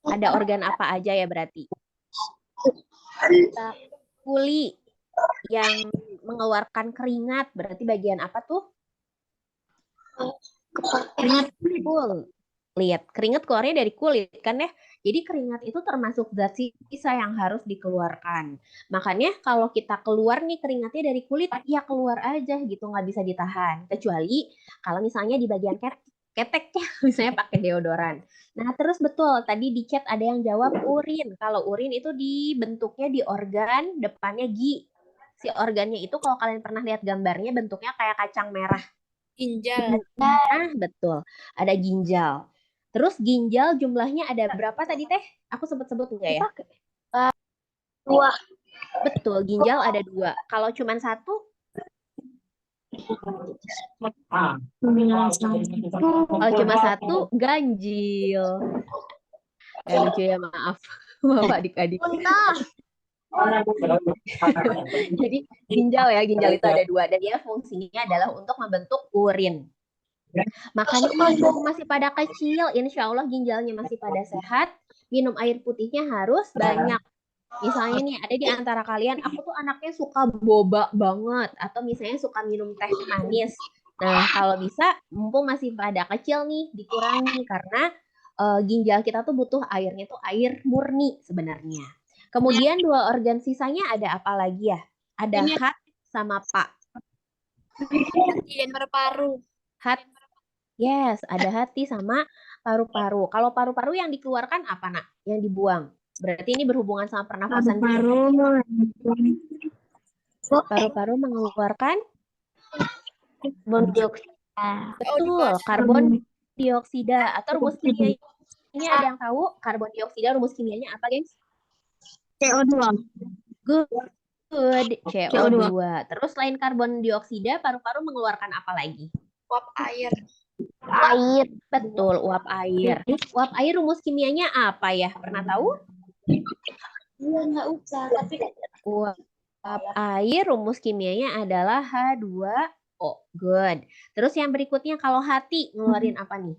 Speaker 2: Ada organ apa aja ya berarti? Kuli yang mengeluarkan keringat, berarti bagian apa tuh? Kulit. Keringat keluarnya dari kulit kan ya. Jadi keringat itu termasuk zat sisa yang harus dikeluarkan. Makanya kalau kita keluar nih keringatnya dari kulit, ya keluar aja gitu, nggak bisa ditahan. Kecuali kalau misalnya di bagian ketek ya, misalnya pakai deodoran. Nah, terus betul, tadi di chat ada yang jawab urin. Kalau urin itu dibentuknya di organ depannya gi. Si organnya itu kalau kalian pernah lihat gambarnya bentuknya kayak kacang merah.
Speaker 3: Ginjal.
Speaker 2: Nah, betul. Ada ginjal. Terus ginjal jumlahnya ada berapa tadi teh? Aku sempat sebut enggak ya?
Speaker 3: 2.
Speaker 2: Betul, ginjal ada 2. Kalau cuma 1, kalau cuma 1 ganjil. Lucu ya, maaf. Maaf adik-adik. Jadi ginjal itu ada 2 dan dia fungsinya adalah untuk membentuk urin. Makanya kalau masih pada kecil, insya Allah ginjalnya masih pada sehat, minum air putihnya harus banyak. Misalnya nih ada di antara kalian, aku tuh anaknya suka boba banget, atau misalnya suka minum teh manis. Nah kalau bisa, mumpung masih pada kecil nih, dikurangi karena ginjal kita tuh butuh airnya tuh air murni sebenarnya. Kemudian 2 organ sisanya ada apa lagi ya? Ada hat sama pak.
Speaker 3: Dan paru-paru.
Speaker 2: Yes, ada hati sama paru-paru. Kalau paru-paru yang dikeluarkan apa, Nak? Yang dibuang. Berarti ini berhubungan sama pernafasan. Paru-paru mengeluarkan betul, karbon dioksida atau rumus kimianya ada yang tahu? Karbon dioksida rumus kimianya apa, guys?
Speaker 3: CO2.
Speaker 2: Good. CO2. Terus selain karbon dioksida, paru-paru mengeluarkan apa lagi?
Speaker 3: Uap air.
Speaker 2: Betul, uap air. Uap air rumus kimianya apa ya? Pernah tahu?
Speaker 3: Nggak usah, tapi
Speaker 2: Uap air rumus kimianya adalah H2O. Good. Terus yang berikutnya kalau hati ngeluarin apa nih?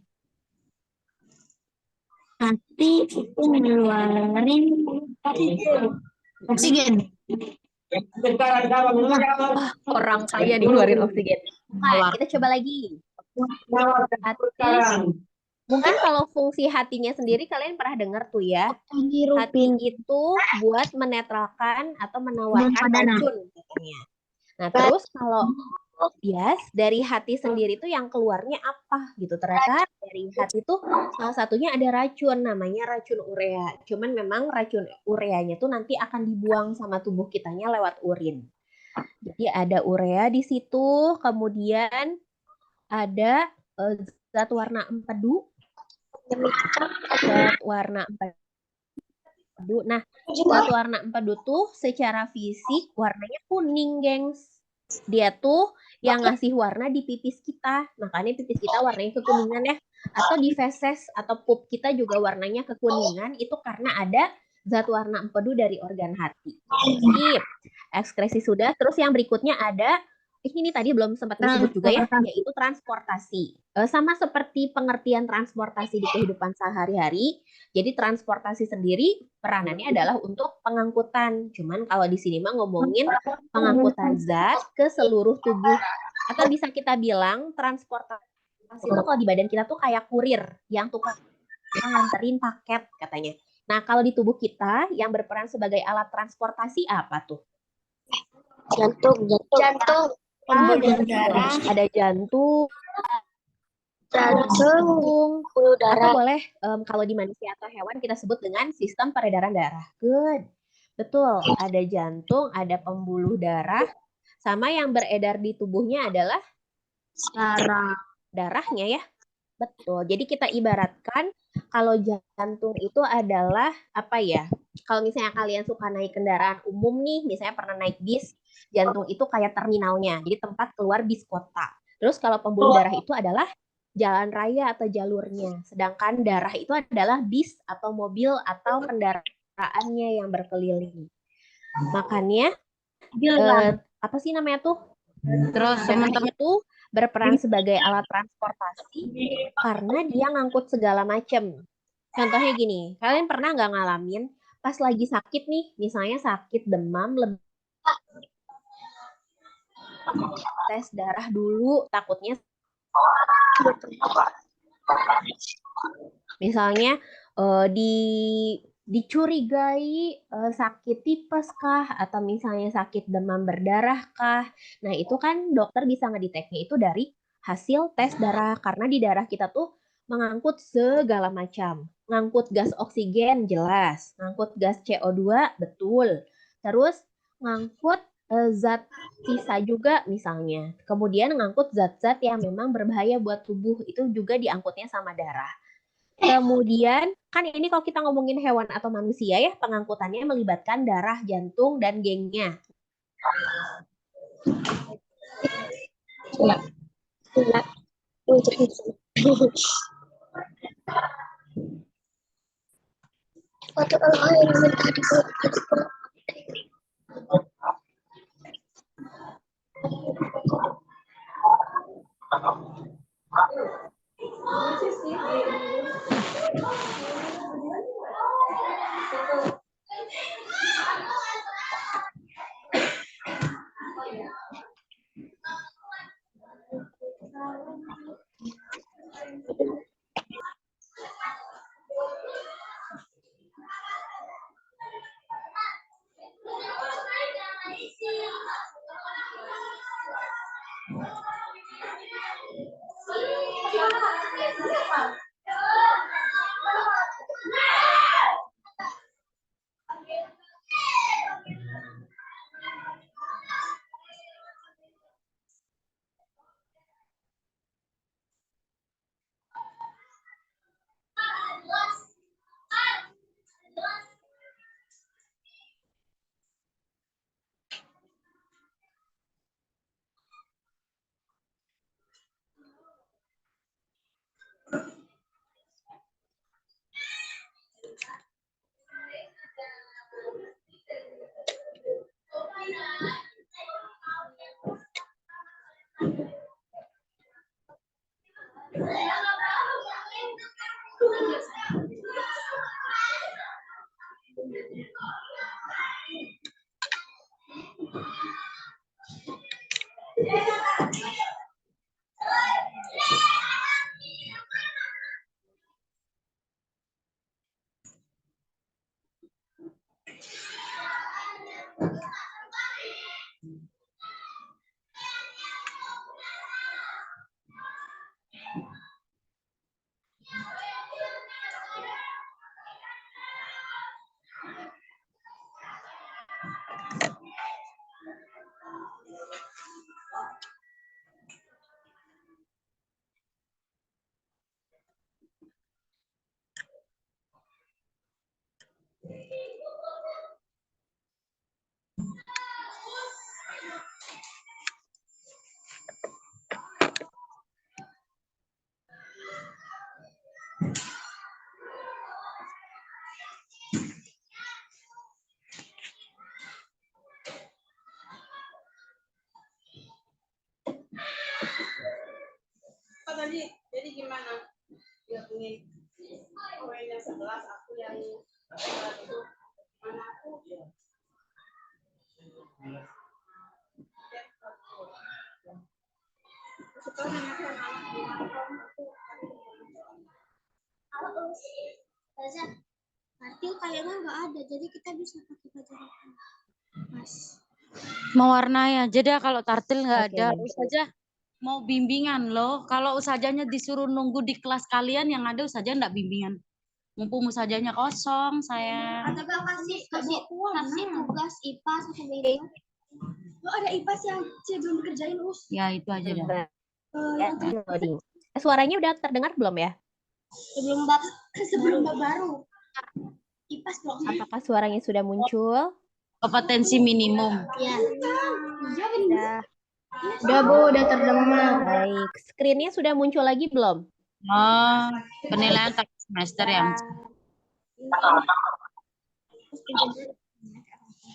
Speaker 3: hati itu ngeluarin oksigen.
Speaker 2: Orang kaya nih ngeluarin oksigen. Nah, kita coba lagi. Hati. Mungkin kalau fungsi hatinya sendiri kalian pernah dengar tuh ya. Hati itu buat menetralkan atau menawarkan racun katanya. Nah, terus kalau dari hati sendiri tuh yang keluarnya apa gitu. Ternyata dari hati tuh salah satunya ada racun, namanya racun urea. Cuman memang racun ureanya tuh nanti akan dibuang sama tubuh kitanya lewat urin. Jadi ada urea di situ, kemudian ada zat warna empedu. Zat warna empedu. Nah, zat warna empedu tuh secara fisik warnanya kuning, gengs. Dia tuh yang ngasih warna di pipis kita. Makanya pipis kita warnanya kekuningan ya. Atau di feses atau pup kita juga warnanya kekuningan. Itu karena ada zat warna empedu dari organ hati. Sip. Ekskresi sudah. Terus yang berikutnya ada, ini tadi belum sempat disebut juga ya, yaitu transportasi. Sama seperti pengertian transportasi di kehidupan sehari-hari. Jadi transportasi sendiri peranannya adalah untuk pengangkutan. Cuman kalau di sini mah ngomongin pengangkutan zat ke seluruh tubuh. Atau bisa kita bilang transportasi itu kalau di badan kita tuh kayak kurir yang tukang nganterin paket katanya. Nah kalau di tubuh kita yang berperan sebagai alat transportasi apa tuh?
Speaker 3: Jantung.
Speaker 2: Ada jantung,
Speaker 3: pembuluh
Speaker 2: atau
Speaker 3: darah.
Speaker 2: boleh kalau di manusia atau hewan kita sebut dengan sistem peredaran darah. Good. Betul, ada jantung, ada pembuluh darah, sama yang beredar di tubuhnya adalah darahnya ya. Betul. Jadi kita ibaratkan kalau jantung itu adalah apa ya? Kalau misalnya kalian suka naik kendaraan umum nih, misalnya pernah naik bis, jantung itu kayak terminalnya, jadi tempat keluar bis kota. Terus kalau pembuluh darah itu adalah jalan raya atau jalurnya, sedangkan darah itu adalah bis atau mobil atau kendaraannya yang berkeliling. Makanya apa sih namanya tuh?
Speaker 3: Terus
Speaker 2: Darah itu berperan sebagai alat transportasi karena dia ngangkut segala macam. Contohnya gini, kalian pernah nggak ngalamin pas lagi sakit nih, misalnya sakit demam, tes darah dulu, takutnya misalnya dicurigai sakit tipes kah atau misalnya sakit demam berdarah kah. Nah, itu kan dokter bisa ngedeteknya itu dari hasil tes darah karena di darah kita tuh mengangkut segala macam. Ngangkut gas oksigen jelas, ngangkut gas CO2 betul. Terus ngangkut zat sisa juga misalnya. Kemudian ngangkut zat-zat yang memang berbahaya buat tubuh itu juga diangkutnya sama darah. Kemudian, kan ini kalau kita ngomongin hewan atau manusia ya, pengangkutannya melibatkan darah, jantung, dan gengnya.
Speaker 6: Tadi jadi gimana? Ya ini poinnya 11 aku yang itu mana aku setelah menanyakan anak
Speaker 3: Berarti kayaknya nggak ada, jadi kita bisa pakai baju Mas.
Speaker 7: Mewarnai aja deh kalau tartil nggak
Speaker 2: Oke,
Speaker 7: ada.
Speaker 2: baik.
Speaker 7: Ustazah mau bimbingan loh. Kalau ustazahnya disuruh nunggu di kelas kalian yang ada ustazah nggak bimbingan. Mumpung ustazahnya kosong, saya.
Speaker 3: Atau nggak kasih tugas IPA satu beda. Oh, ada IPA sih yang belum dikerjain
Speaker 7: Ya itu aja dah.
Speaker 2: Ya, loading. Suaranya udah terdengar belum ya?
Speaker 3: sebelum bab baru. IPAS blok
Speaker 2: Apakah suaranya sudah muncul?
Speaker 7: Kompetensi minimum.
Speaker 3: ya.
Speaker 2: Udah Bu, udah terdengar. Baik, screen-nya sudah muncul lagi belum?
Speaker 7: Oh, penilaian tahap semester yang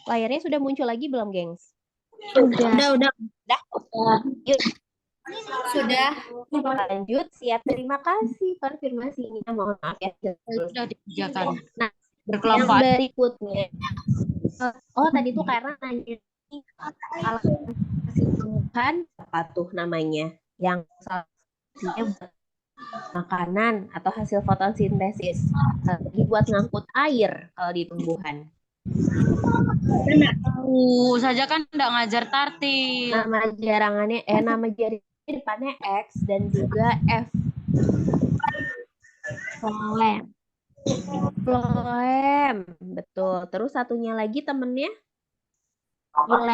Speaker 2: Layarnya sudah muncul lagi belum, gengs?
Speaker 3: Udah.
Speaker 2: Yuk. Sudah. Lanjut, siap. Terima kasih konfirmasinya. Mohon maaf ya.
Speaker 7: sudah dikerjakan.
Speaker 2: Nah, yang
Speaker 7: Berkelompok.
Speaker 2: berikutnya. Oh, tadi tuh karena nanya alat hasil tumbuhan apa tuh namanya? Yang salahnya buat makanan atau hasil fotosintesis. Lagi buat ngangkut air kalau di tumbuhan.
Speaker 7: Saja kan enggak ngajar tartil.
Speaker 2: Nama jarangannya nama jaring depannya X dan juga F. Phloem, betul. Terus satunya lagi temennya? Oh,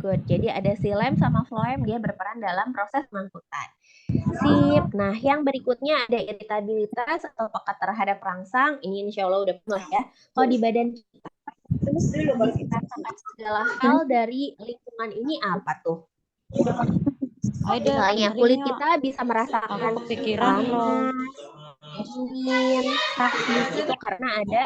Speaker 2: good. Jadi ada xilem sama phloem, dia berperan dalam proses pengangkutan. Sip. Nah, yang berikutnya ada iritabilitas atau pekat terhadap rangsang. Ini insya Allah udah pernah ya. Kalau di badan kita, segala hal dari lingkungan ini apa tuh? Misalnya kulit kita bisa merasakan
Speaker 7: Aku kepikiran loh.
Speaker 2: dingin, sakit itu karena ada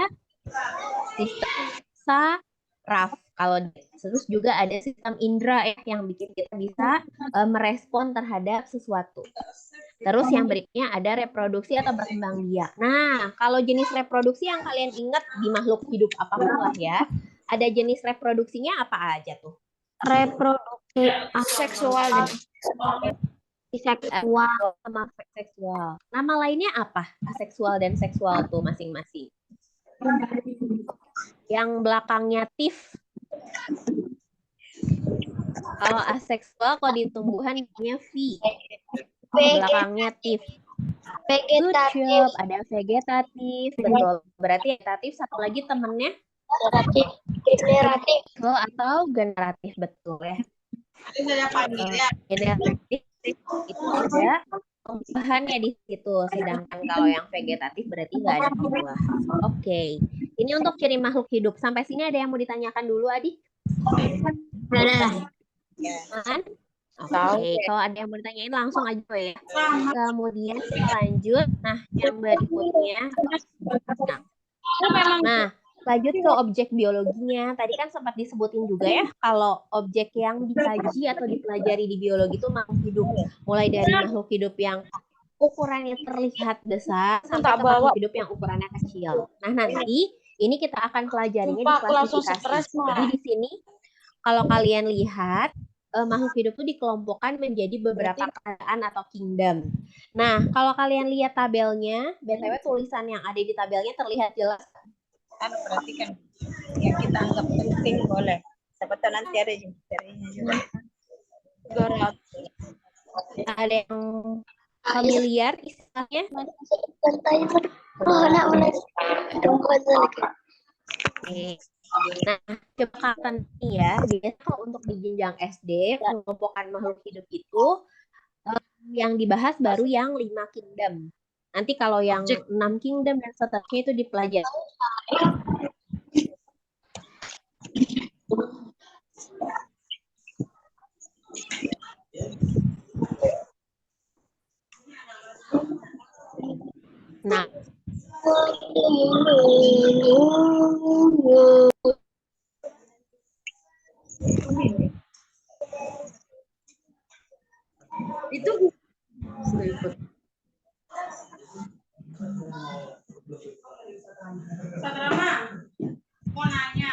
Speaker 2: sistem saraf. Kalau terus juga ada sistem indera yang bikin kita bisa merespon terhadap sesuatu. Terus yang berikutnya ada reproduksi atau berkembang biak. Nah, kalau jenis reproduksi yang kalian ingat di makhluk hidup apapun lah ya, ada jenis reproduksinya apa aja tuh?
Speaker 3: Reproduksi aseksual.
Speaker 2: Sama seksual. Nama lainnya apa? Aseksual dan seksual tuh masing-masing. Yang belakangnya tif. Kalau aseksual, kalau di tumbuhan namanya V. Belakangnya tif. Good job. Ada vegetatif. Betul. Berarti vegetatif satu lagi temennya?
Speaker 3: Generatif.
Speaker 2: Atau generatif. Betul ya.
Speaker 6: Tadi saya panggil ya.
Speaker 2: Generatif itu ada pembuahannya di situ, sedangkan kalau yang vegetatif berarti nggak ada pembuahan. Oke, ini untuk ciri makhluk hidup. Sampai sini ada yang mau ditanyakan dulu, Adi?
Speaker 3: Ada.
Speaker 2: Oke, kalau ada yang mau ditanyain langsung aja ya. Kemudian kita lanjut. Nah, yang berikutnya. Nah, lanjut ke objek biologinya. Tadi kan sempat disebutin juga ya, kalau objek yang dikaji atau dipelajari di biologi itu makhluk hidup. Mulai dari makhluk hidup yang ukurannya terlihat besar sampai ke makhluk hidup yang ukurannya kecil. Nah, nanti ini kita akan pelajarinya di klasifikasi. Jadi di sini kalau kalian lihat makhluk hidup itu dikelompokkan menjadi beberapa kerajaan atau kingdom. Nah, kalau kalian lihat tabelnya, BTW tulisan yang ada di tabelnya terlihat jelas.
Speaker 6: Perhatikan yang kita anggap penting boleh. Siapa tahu nanti ada materinya juga.
Speaker 2: Ada yang familiar istilahnya? Oke. Nah, coba katakan ya, biasanya kalau untuk di jenjang SD, pengelompokan makhluk hidup itu yang dibahas baru yang 5 kingdom. Nanti kalau yang 6 kingdom dan seterusnya itu dipelajari. Nah,
Speaker 7: Itu
Speaker 6: Sagrama, mau nanya.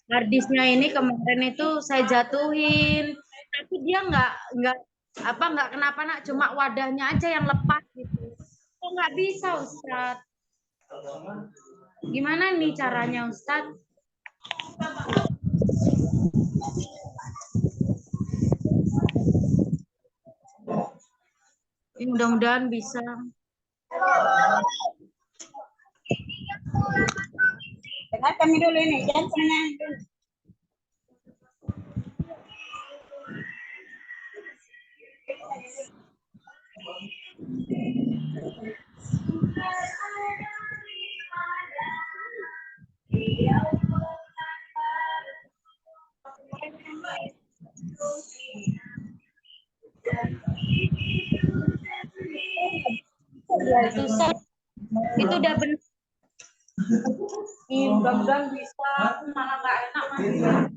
Speaker 7: harddisknya ini kemarin itu saya jatuhin, tapi dia nggak kenapa nak, cuma wadahnya aja yang lepas gitu. Kok nggak bisa Ustadz? Gimana nih caranya Ustadz? Mudah-mudahan bisa.
Speaker 6: Dengar kami dulu ini, jangan penanya dulu.
Speaker 7: Susah. Itu udah benar. Mudah-mudahan bisa. Aku malah nggak enak Mas.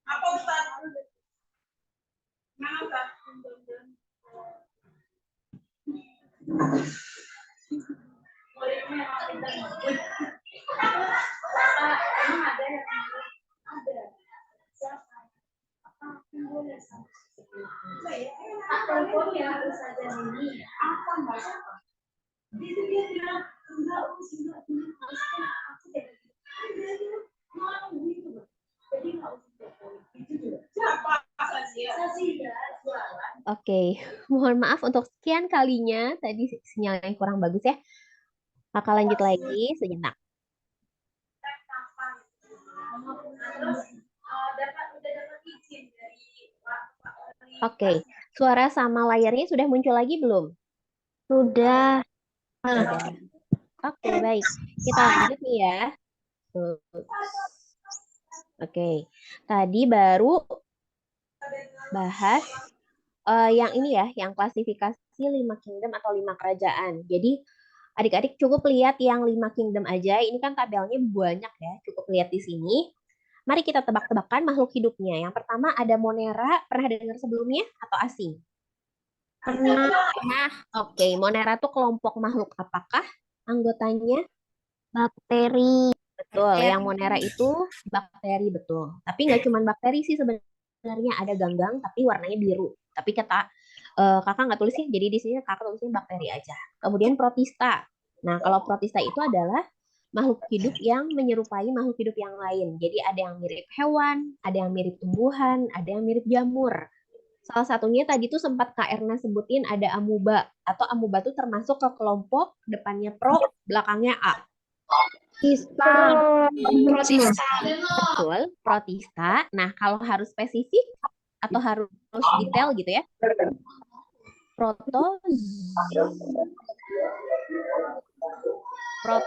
Speaker 6: Apa Ustaz? Mana Ustaz?
Speaker 2: Oke, mohon maaf untuk sekian kalinya. Tadi sinyalnya kurang bagus ya. Kakak lanjut lagi sejenak. Oke, suara sama layarnya sudah muncul lagi belum?
Speaker 3: Sudah.
Speaker 2: Sudah. Oke, baik. Kita lanjut nih ya. Oke, tadi baru bahas yang ini ya, yang klasifikasi 5 kingdom atau 5 kerajaan. Jadi adik-adik cukup lihat yang 5 kingdom aja. Ini kan tabelnya banyak ya, cukup lihat di sini. Mari kita tebak-tebakan makhluk hidupnya. Yang pertama ada Monera, pernah dengar sebelumnya atau asing?
Speaker 3: Pernah.
Speaker 2: Oke, Monera tuh kelompok makhluk apakah anggotanya?
Speaker 3: Bakteri.
Speaker 2: Betul, yang Monera itu bakteri, betul. Tapi nggak cuma bakteri sih sebenarnya, ada ganggang tapi warnanya biru. Tapi kakak nggak tulis ya, jadi di sini kakak tulisnya bakteri aja. Kemudian protista. Nah, kalau protista itu adalah makhluk hidup yang menyerupai makhluk hidup yang lain. Jadi ada yang mirip hewan, ada yang mirip tumbuhan, ada yang mirip jamur. Salah satunya tadi tuh sempat Kak Erna sebutin ada amuba, atau amuba tuh termasuk ke kelompok depannya pro, belakangnya A.
Speaker 3: Protista.
Speaker 2: Betul, protista. Nah, kalau harus spesifik atau harus detail gitu ya. Proto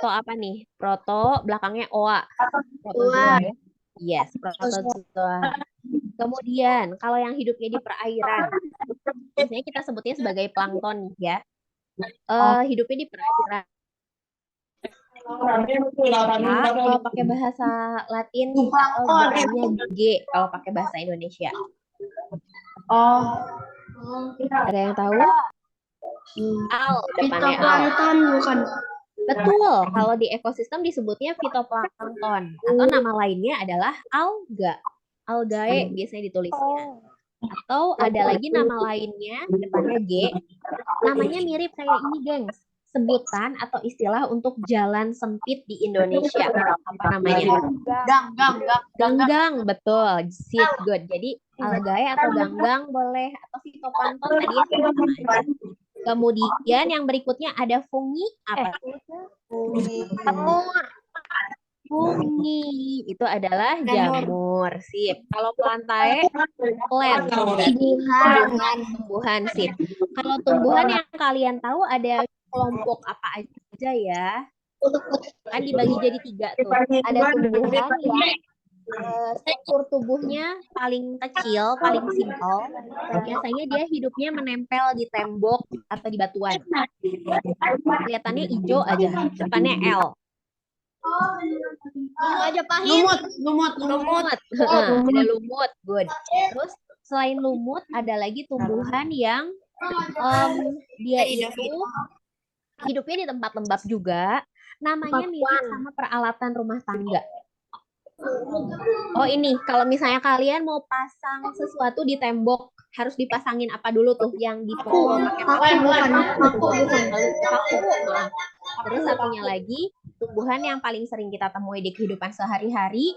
Speaker 2: apa nih? Proto belakangnya oa. Protozoa ya. Yes, protozoa. Kemudian kalau yang hidupnya di perairan, biasanya kita sebutnya sebagai plankton ya. Hidupnya di perairan. Kalau pakai bahasa Latin atau depannya G kalau pakai bahasa Indonesia. Ada yang tahu? Al depannya al.
Speaker 3: Bukan.
Speaker 2: Betul, kalau di ekosistem disebutnya fitoplankton atau nama lainnya adalah alga. Algae biasanya ditulisnya. Atau ada lagi nama lainnya depannya G. Namanya mirip kayak ini, gengs. Sebutan atau istilah untuk jalan sempit di Indonesia. Apa namanya? Ganggang, betul. Sit good. Jadi algae atau ganggang boleh, atau fitoplankton tadi ya sama aja. Kemudian yang berikutnya ada fungi apa? Fungi itu adalah jamur. Sip. Kalau plantae, plant. Tumbuhan. Sip. Kalau tumbuhan yang kalian tahu ada kelompok apa aja ya? Kan dibagi jadi 3 tuh. Ada tumbuhan yang struktur tubuhnya paling kecil, paling simpel. Biasanya dia hidupnya menempel di tembok atau di batuan. Kelihatannya hijau aja, depannya L. Lumut. Ada lumut, good. Terus selain lumut ada lagi tumbuhan yang dia itu hidupnya di tempat lembab juga. Namanya mirip sama peralatan rumah tangga. Oh ini, kalau misalnya kalian mau pasang sesuatu di tembok harus dipasangin apa dulu tuh yang di
Speaker 3: Paku,
Speaker 2: pakai
Speaker 3: paku bukan paku bukan.
Speaker 2: paku, maaf. Terus satunya lagi, tumbuhan yang paling sering kita temui di kehidupan sehari-hari,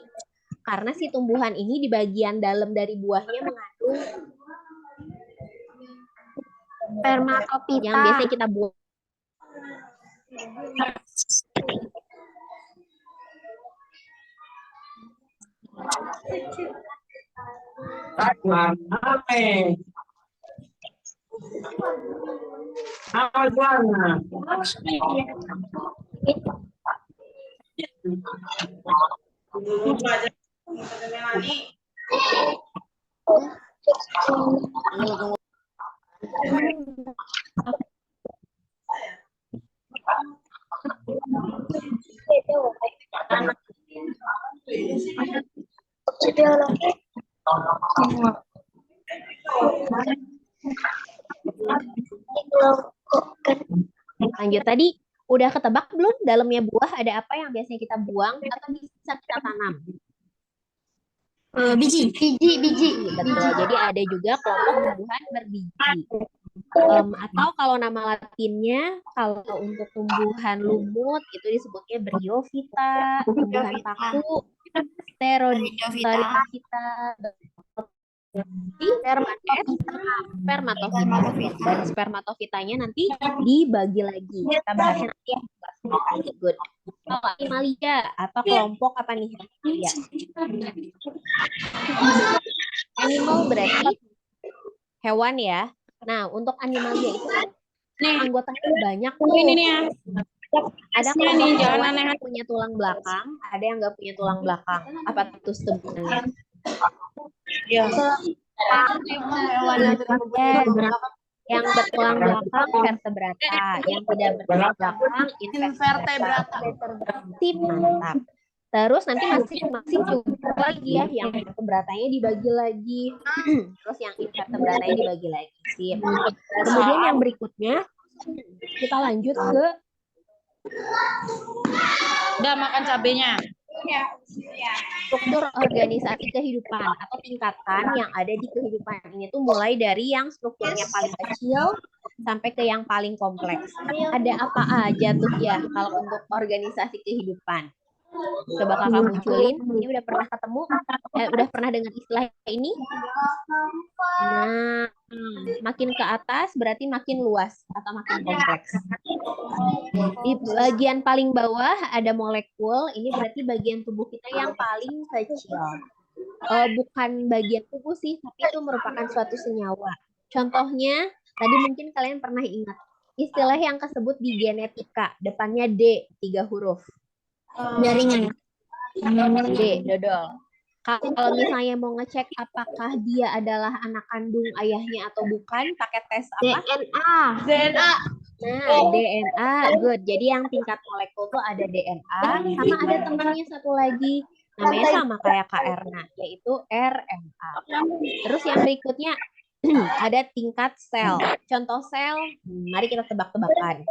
Speaker 2: karena si tumbuhan ini di bagian dalam dari buahnya mengandung
Speaker 3: Spermatopita.
Speaker 2: yang biasanya kita buang.
Speaker 5: Apa? Apa sana?
Speaker 6: Belajar Melani.
Speaker 2: Lanjut tadi, udah ketebak belum dalamnya buah ada apa yang biasanya kita buang atau bisa kita tanam?
Speaker 3: Biji.
Speaker 2: Betul. Jadi ada juga kelompok tumbuhan berbiji. Atau kalau nama latinnya, kalau untuk tumbuhan lumut itu disebutnya Bryophyta, tumbuhan paku, Pteridophyta, spermatofita. Dan spermatofitanya nanti dibagi lagi. Kita bahasnya nanti ya. Good. Kalau animalia atau kelompok apa nih? Ya. Animal berarti hewan ya. Nah, untuk animalia itu anggotanya banyak tuh.
Speaker 7: Ini nih ya.
Speaker 2: Ada
Speaker 7: Nih,
Speaker 2: kelompok
Speaker 7: jangan
Speaker 2: hewan
Speaker 7: aneh.
Speaker 2: yang punya tulang belakang, ada yang nggak punya tulang belakang. Apa tuh sebenarnya?
Speaker 7: Ya.
Speaker 2: Yang bertulang belakang vertebrata, yang tidak bertulang belakang invertebrata. Sip, mantap. Terus nanti masing-masing juga lagi ya, yang vertebratanya dibagi lagi, terus yang invertebratanya dibagi lagi. Sip. Kemudian yang berikutnya kita lanjut ke
Speaker 7: Udah makan cabenya.
Speaker 2: struktur organisasi kehidupan atau tingkatan yang ada di kehidupan ini tuh mulai dari yang strukturnya paling kecil sampai ke yang paling kompleks. Ada apa aja tuh ya kalau untuk organisasi kehidupan? Coba kakak munculin. Ini udah pernah ketemu? Udah pernah dengar istilah ini? Nah, makin ke atas berarti makin luas atau makin kompleks. Di bagian paling bawah ada molekul. Ini berarti bagian tubuh kita yang paling kecil. Bukan bagian tubuh sih, tapi itu merupakan suatu senyawa. Contohnya, tadi mungkin kalian pernah ingat istilah yang kesebut di genetika, depannya D, 3 huruf.
Speaker 3: Jaringan.
Speaker 2: D, dodol. Kalau misalnya mau ngecek apakah dia adalah anak kandung ayahnya atau bukan, pakai tes apa?
Speaker 3: DNA.
Speaker 2: Nah, DNA, good. Jadi yang tingkat molekul tuh ada DNA, sama ada temannya satu lagi, namanya sama kayak KRNA, yaitu RNA. Terus yang berikutnya ada tingkat sel. Contoh sel, mari kita tebak-tebakan.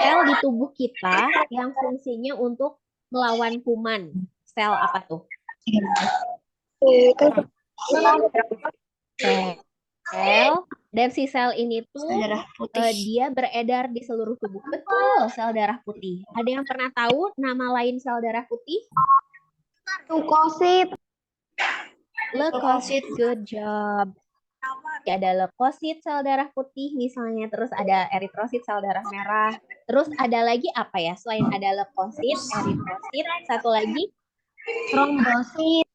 Speaker 2: Sel di tubuh kita yang fungsinya untuk melawan kuman. Sel apa tuh? Sel. Dan si sel ini tuh dia beredar di seluruh tubuh. Betul, sel darah putih. Ada yang pernah tahu nama lain sel darah putih?
Speaker 3: Leukosit.
Speaker 2: Leukosit, good job. Ada leukosit sel darah putih misalnya, terus ada eritrosit sel darah merah. Terus ada lagi apa ya? Selain ada leukosit, eritrosit, satu lagi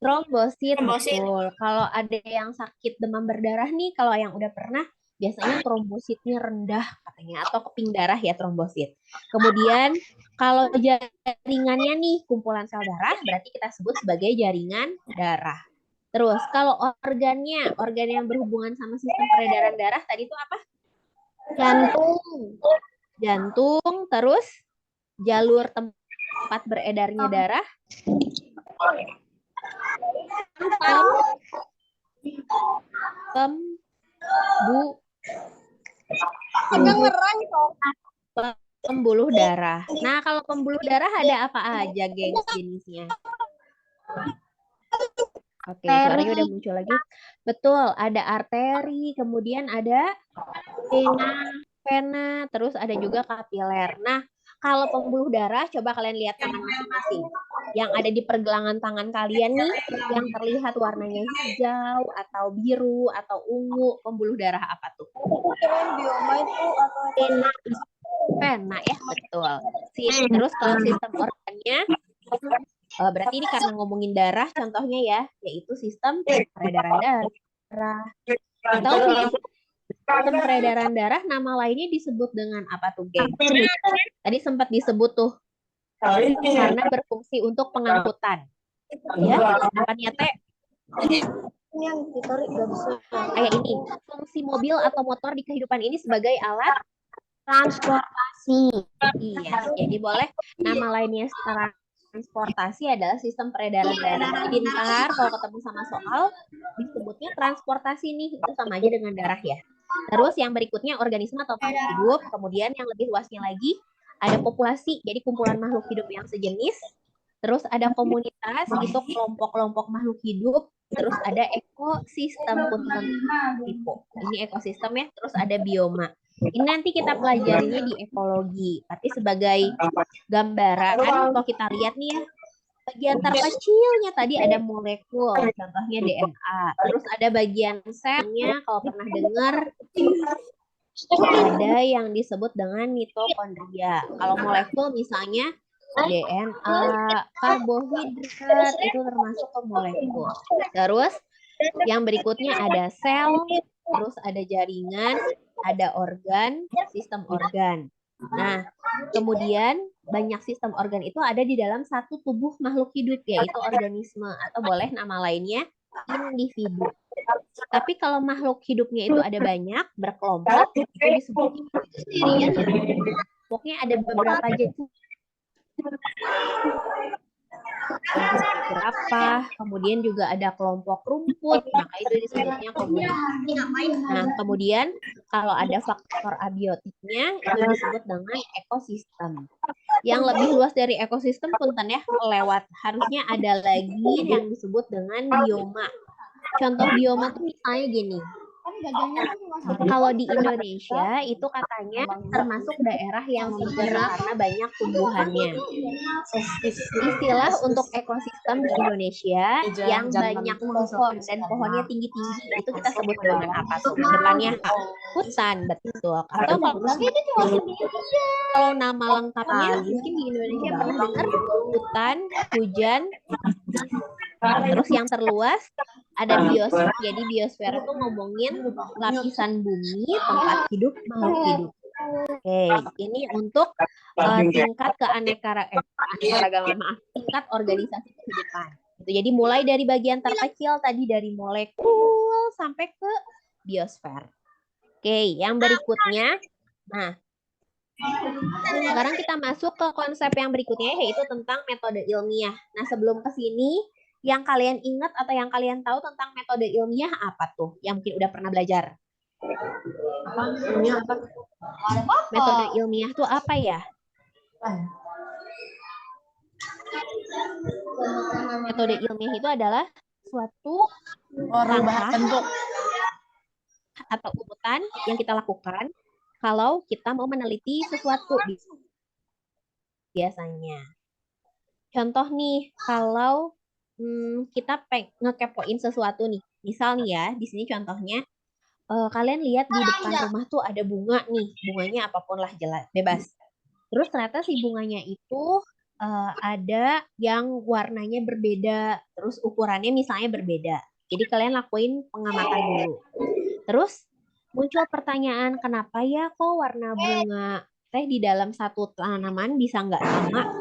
Speaker 2: trombosit, betul. Kalau ada yang sakit demam berdarah nih, kalau yang udah pernah, biasanya trombositnya rendah katanya, atau keping darah ya trombosit. Kemudian kalau jaringannya nih kumpulan sel darah, berarti kita sebut sebagai jaringan darah. Terus kalau organ yang berhubungan sama sistem peredaran darah tadi itu apa? Jantung, terus jalur tempat beredarnya darah. Pembuluh darah. Nah, kalau pembuluh darah ada apa aja, gengs, jenisnya? Oke, suaranya udah muncul lagi. Betul, ada arteri, kemudian ada vena, terus ada juga kapiler. Nah, kalau pembuluh darah, coba kalian lihat tangan masing-masing. Yang ada di pergelangan tangan kalian nih, yang terlihat warnanya hijau, atau biru, atau ungu, pembuluh darah apa tuh? Vena ya, betul. Terus kalau sistem organnya, berarti ini karena ngomongin darah, contohnya ya, yaitu sistem peredaran darah. Atau sistem peredaran darah nama lainnya disebut dengan apa tuh, geng? Tadi sempat disebut tuh, karena berfungsi untuk pengangkutan. Ya, namanya teh
Speaker 3: Yang ditarik gak bisa.
Speaker 2: kayak ini. Fungsi mobil atau motor di kehidupan ini sebagai alat transportasi. Iya, jadi boleh nama lainnya transportasi adalah sistem peredaran darah. Jadi ntar kalau ketemu sama soal disebutnya transportasi nih, itu sama aja dengan darah ya. Terus yang berikutnya organisme atau makhluk hidup. Kemudian yang lebih luasnya lagi ada populasi, jadi kumpulan makhluk hidup yang sejenis. Terus ada komunitas, itu kelompok-kelompok makhluk hidup. Terus ada ekosistem, ini ekosistem ya. Terus ada bioma. Ini nanti kita pelajarinya di ekologi. Tapi sebagai gambaran, kalau kita lihat nih ya, bagian terkecilnya tadi ada molekul, contohnya DNA. Terus ada bagian selnya, kalau pernah dengar, ada yang disebut dengan mitokondria. Kalau molekul misalnya DNA, karbohidrat, itu termasuk ke molekul. Terus yang berikutnya ada sel, terus ada jaringan, ada organ, sistem organ. Nah, kemudian banyak sistem organ itu ada di dalam satu tubuh makhluk hidup, yaitu organisme, atau boleh nama lainnya individu. Tapi kalau makhluk hidupnya itu ada banyak, berkelompok, itu disebut pokoknya ada beberapa jenis. Berapa, kemudian juga ada kelompok rumput, maka itu disebutnya komunitas. Nah, kemudian kalau ada faktor abiotiknya, itu disebut dengan ekosistem. Yang lebih luas dari ekosistem, punten ya, lewat harusnya ada lagi yang disebut dengan bioma. Contoh bioma itu misalnya gini. Kalau di Indonesia itu katanya termasuk daerah yang subur karena banyak tumbuhannya. Istilah untuk ekosistem di Indonesia yang banyak pohon dan pohonnya tinggi-tinggi itu kita sebut dengan apa tuh? Depannya hutan, betul. Atau kalau nama lengkapnya mungkin di Indonesia pernah dengar hutan, hujan. Terus yang terluas ada biosfer. Jadi biosfer itu ngomongin lapisan bumi tempat hidup makhluk hidup. Oke, ini untuk tingkat keanekaragaman, tingkat organisasi kehidupan. Jadi mulai dari bagian terkecil tadi dari molekul sampai ke biosfer. Oke, yang berikutnya, nah sekarang kita masuk ke konsep yang berikutnya yaitu tentang metode ilmiah. Nah sebelum ke sini, yang kalian ingat atau yang kalian tahu tentang metode ilmiah apa tuh? Yang mungkin udah pernah belajar. Metode ilmiah tuh apa ya? Metode ilmiah itu adalah suatu langkah atau urutan yang kita lakukan kalau kita mau meneliti sesuatu biasanya. Contoh nih, kalau kita ngekepoin sesuatu nih. Misal nih ya, di sini contohnya, kalian lihat di depan rumah tuh ada bunga nih. Bunganya apapun lah, jelas, bebas. Terus ternyata si bunganya itu ada yang warnanya berbeda, terus ukurannya misalnya berbeda. Jadi kalian lakuin pengamatan dulu. Terus muncul pertanyaan, kenapa ya kok warna bunga teh di dalam satu tanaman bisa nggak sama?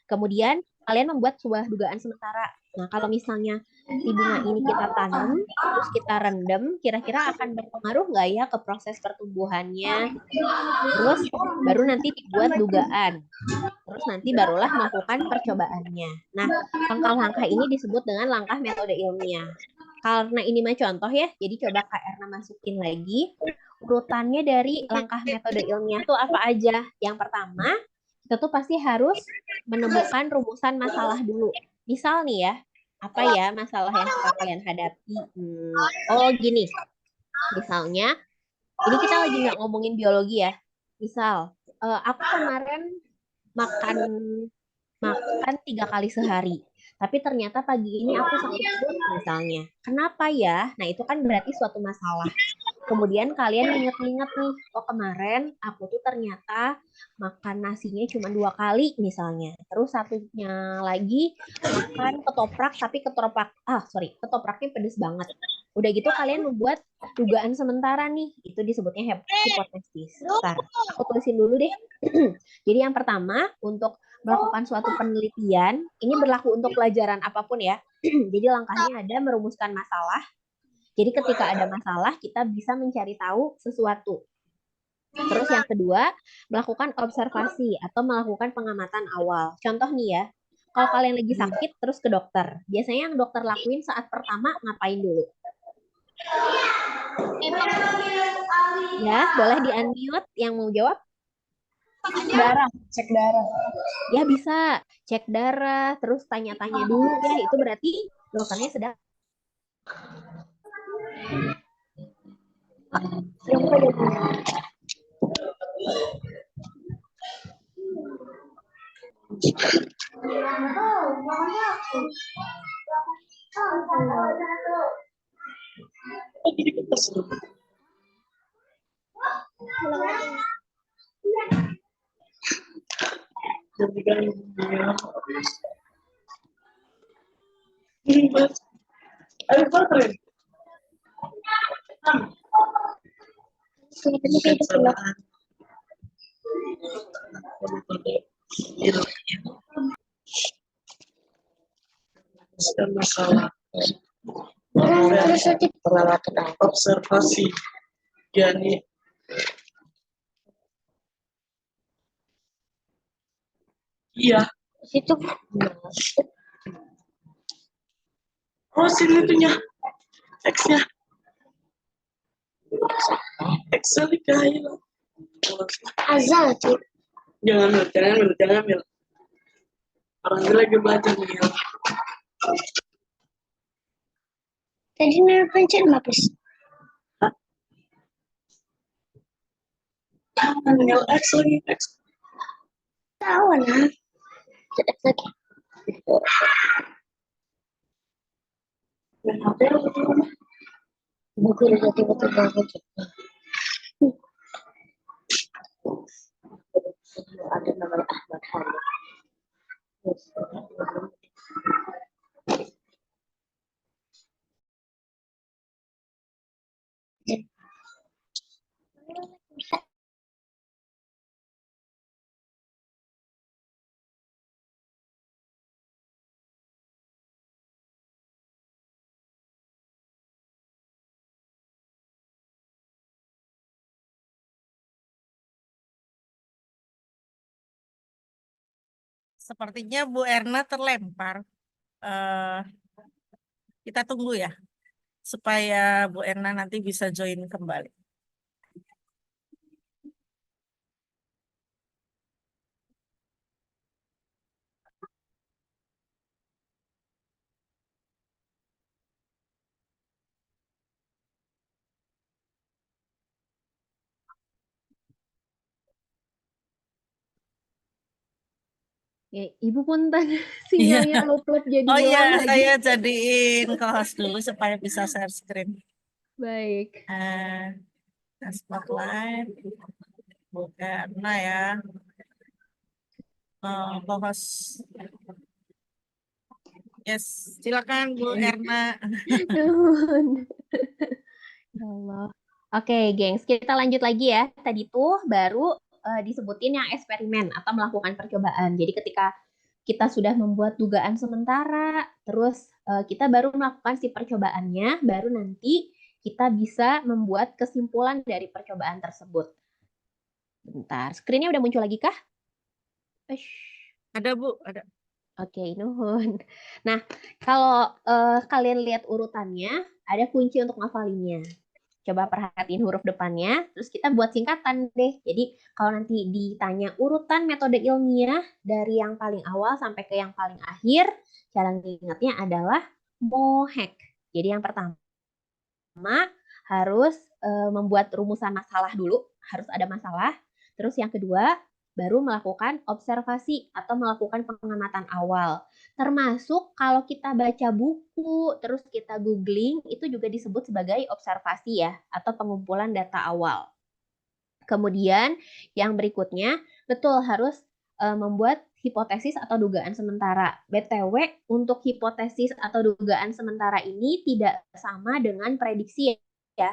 Speaker 2: Kemudian kalian membuat sebuah dugaan sementara. Nah, kalau misalnya si bunga ini kita tanam, terus kita rendam, kira-kira akan berpengaruh nggak ya ke proses pertumbuhannya? Terus baru nanti dibuat dugaan. Terus nanti barulah melakukan percobaannya. Nah, langkah-langkah ini disebut dengan langkah metode ilmiah. Karena ini mah contoh ya, jadi coba Kak Erna masukin lagi. Urutannya dari langkah metode ilmiah itu apa aja? Yang pertama, kita tuh pasti harus menemukan rumusan masalah dulu. Misal nih ya, Apa ya masalah yang suka kalian hadapi? Oh gini, misalnya, ini kita lagi nggak ngomongin biologi ya. Misal, aku kemarin makan 3 kali sehari. Tapi ternyata pagi ini aku sakit perut misalnya. Kenapa ya? Nah itu kan berarti suatu masalah. Kemudian kalian inget-inget nih, oh kemarin aku tuh ternyata makan nasinya cuma 2 kali misalnya. Terus satunya lagi makan ketoprak, tapi ketopraknya pedes banget. Udah gitu kalian membuat dugaan sementara nih, itu disebutnya hipotesis. Ntar, aku tulisin dulu deh. Jadi yang pertama, untuk melakukan suatu penelitian, ini berlaku untuk pelajaran apapun ya. Jadi langkahnya ada merumuskan masalah. Jadi ketika ada masalah, kita bisa mencari tahu sesuatu. Terus yang kedua, melakukan observasi atau melakukan pengamatan awal. Contoh nih ya, kalau kalian lagi sakit terus ke dokter, biasanya yang dokter lakuin saat pertama ngapain dulu? Ya, boleh di-unmute yang mau jawab?
Speaker 3: Cek darah.
Speaker 2: Ya bisa, cek darah, terus tanya-tanya dulu ya, itu berarti dokternya sedang
Speaker 5: masalah perawatan observasi yani iya
Speaker 3: Situ.
Speaker 5: oh sini itunya X-nya Excel hilang
Speaker 3: Azal tuh.
Speaker 5: jangan ambil orang dia lagi belajar nih
Speaker 3: Tadi Mel pencet mapis.
Speaker 5: tinggal X lagi X
Speaker 3: Tahu nah. Cek lagi.
Speaker 5: dan HP
Speaker 3: Buku udah tiba-tiba banget.
Speaker 8: Ada namanya Ahmad Hamid.
Speaker 1: Sepertinya Bu Erna terlempar. Kita tunggu ya, supaya Bu Erna nanti bisa join kembali.
Speaker 2: Ya, Ibu punten sinyalnya low-low jadi
Speaker 1: Oh iya,
Speaker 2: hilang lagi.
Speaker 1: saya jadiin co-host dulu supaya bisa share screen.
Speaker 2: Baik.
Speaker 1: Spotlight, Bu Erna ya. Co-host. Yes, silakan Bu Erna.
Speaker 2: Nuhun. Ya Allah. Oke, gengs, kita lanjut lagi ya. Tadi tuh baru disebutin yang eksperimen atau melakukan percobaan. Jadi ketika kita sudah membuat dugaan sementara, terus kita baru melakukan si percobaannya, baru nanti kita bisa membuat kesimpulan dari percobaan tersebut. Bentar, screen-nya udah muncul lagi kah?
Speaker 1: Ada Bu, ada.
Speaker 2: Oke, nuhun. Nah, kalau kalian lihat urutannya, ada kunci untuk ngafalinnya. Coba perhatiin huruf depannya, terus kita buat singkatan deh. Jadi kalau nanti ditanya urutan metode ilmiah dari yang paling awal sampai ke yang paling akhir, Cara ingatnya adalah MOHEC. Jadi yang pertama harus membuat rumusan masalah dulu, harus ada masalah. Terus yang kedua, baru melakukan observasi atau melakukan pengamatan awal. Termasuk kalau kita baca buku, terus kita googling, itu juga disebut sebagai observasi ya, atau pengumpulan data awal. Kemudian yang berikutnya, betul harus membuat hipotesis atau dugaan sementara. BTW, untuk hipotesis atau dugaan sementara ini tidak sama dengan prediksi ya.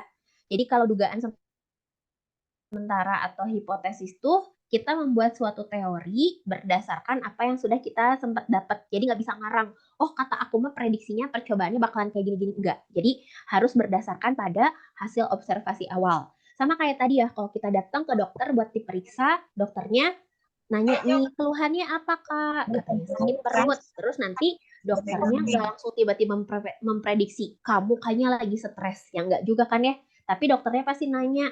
Speaker 2: Jadi kalau dugaan sementara atau hipotesis tuh kita membuat suatu teori berdasarkan apa yang sudah kita sempat dapat. Jadi nggak bisa ngarang, oh kata aku mah prediksinya percobaannya bakalan kayak gini-gini. Enggak. Jadi harus berdasarkan pada hasil observasi awal. Sama kayak tadi ya, kalau kita datang ke dokter buat diperiksa, dokternya nanya nih, keluhannya apa Kak? Katanya sakit perut. Terus nanti dokternya nggak langsung tiba-tiba memprediksi, kamu kayaknya lagi stres. Ya nggak juga kan ya? Tapi dokternya pasti nanya,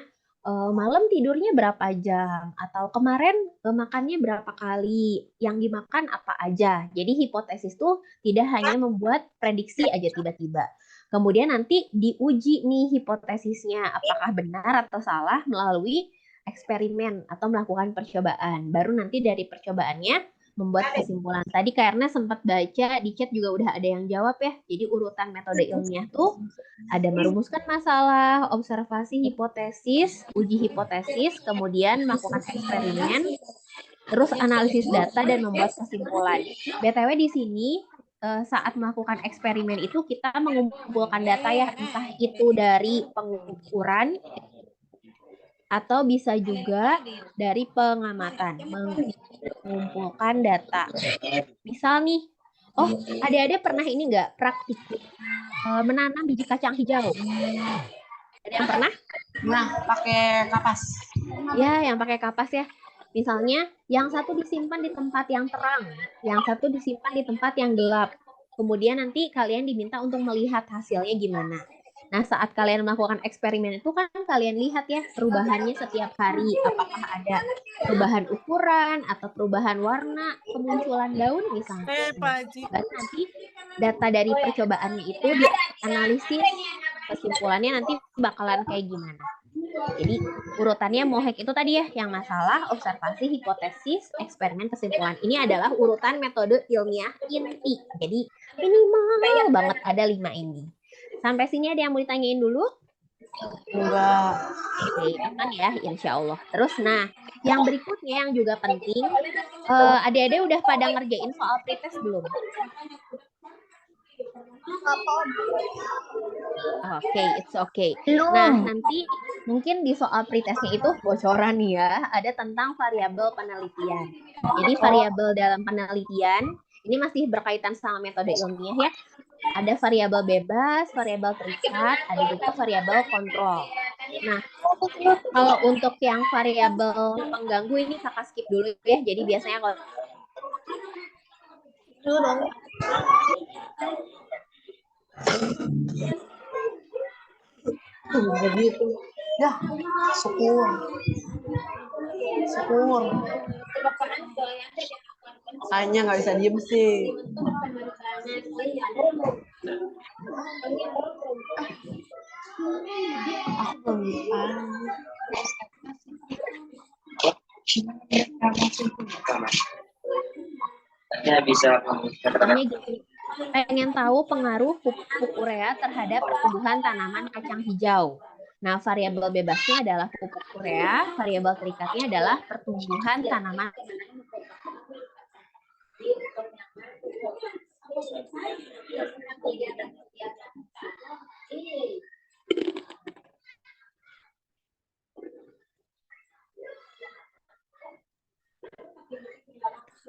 Speaker 2: malam tidurnya berapa jam? Atau kemarin makannya berapa kali? Yang dimakan apa aja? Jadi hipotesis tuh tidak hanya membuat prediksi aja tiba-tiba. Kemudian nanti diuji nih hipotesisnya apakah benar atau salah melalui eksperimen atau melakukan percobaan. Baru nanti dari percobaannya membuat kesimpulan. Tadi karena sempat baca di chat juga udah ada yang jawab ya. Jadi urutan metode ilmiah tuh ada merumuskan masalah, observasi hipotesis, uji hipotesis, kemudian melakukan eksperimen, terus analisis data dan membuat kesimpulan. BTW di sini saat melakukan eksperimen itu kita mengumpulkan data ya, entah itu dari pengukuran atau bisa juga dari pengamatan, mengumpulkan data. Misal nih, oh adik-adik pernah ini nggak praktik menanam biji kacang hijau? Ada yang pernah?
Speaker 6: Nah, pakai kapas.
Speaker 2: Ya, yang pakai kapas ya. Misalnya, yang satu disimpan di tempat yang terang, yang satu disimpan di tempat yang gelap. Kemudian nanti kalian diminta untuk melihat hasilnya gimana. Nah, saat kalian melakukan eksperimen itu kan kalian lihat ya perubahannya setiap hari. Apakah ada perubahan ukuran atau perubahan warna, kemunculan daun misalnya. Dan nanti data dari percobaannya itu dianalisis, kesimpulannya nanti bakalan kayak gimana. Jadi urutannya MOHEC itu tadi ya, yang masalah, observasi, hipotesis, eksperimen, kesimpulan. Ini adalah urutan metode ilmiah inti. Jadi minimal banget ada 5 ini. Sampai sini ada yang mau ditanyain dulu?
Speaker 6: Enggak.
Speaker 2: Oke, aman ya, insya Allah. Terus, nah, yang berikutnya yang juga penting, adik-adik udah pada ngerjain soal pretest belum? Oke, it's okay. Nah, nanti mungkin di soal pretestnya itu bocoran nih ya, ada tentang variabel penelitian. Jadi variabel dalam penelitian ini masih berkaitan sama metode ilmiah ya. Ada variabel bebas, variabel terikat, ada juga variabel kontrol. Nah, kalau untuk yang variabel pengganggu ini kakak skip dulu ya. Jadi biasanya kalau
Speaker 6: begitu. Ya, syukur. Makanya nggak bisa diem sih. Aku
Speaker 5: Ya bisa.
Speaker 2: pengen tahu pengaruh pupuk urea terhadap pertumbuhan tanaman kacang hijau. Nah, variabel bebasnya adalah pupuk urea, variabel terikatnya adalah pertumbuhan tanaman.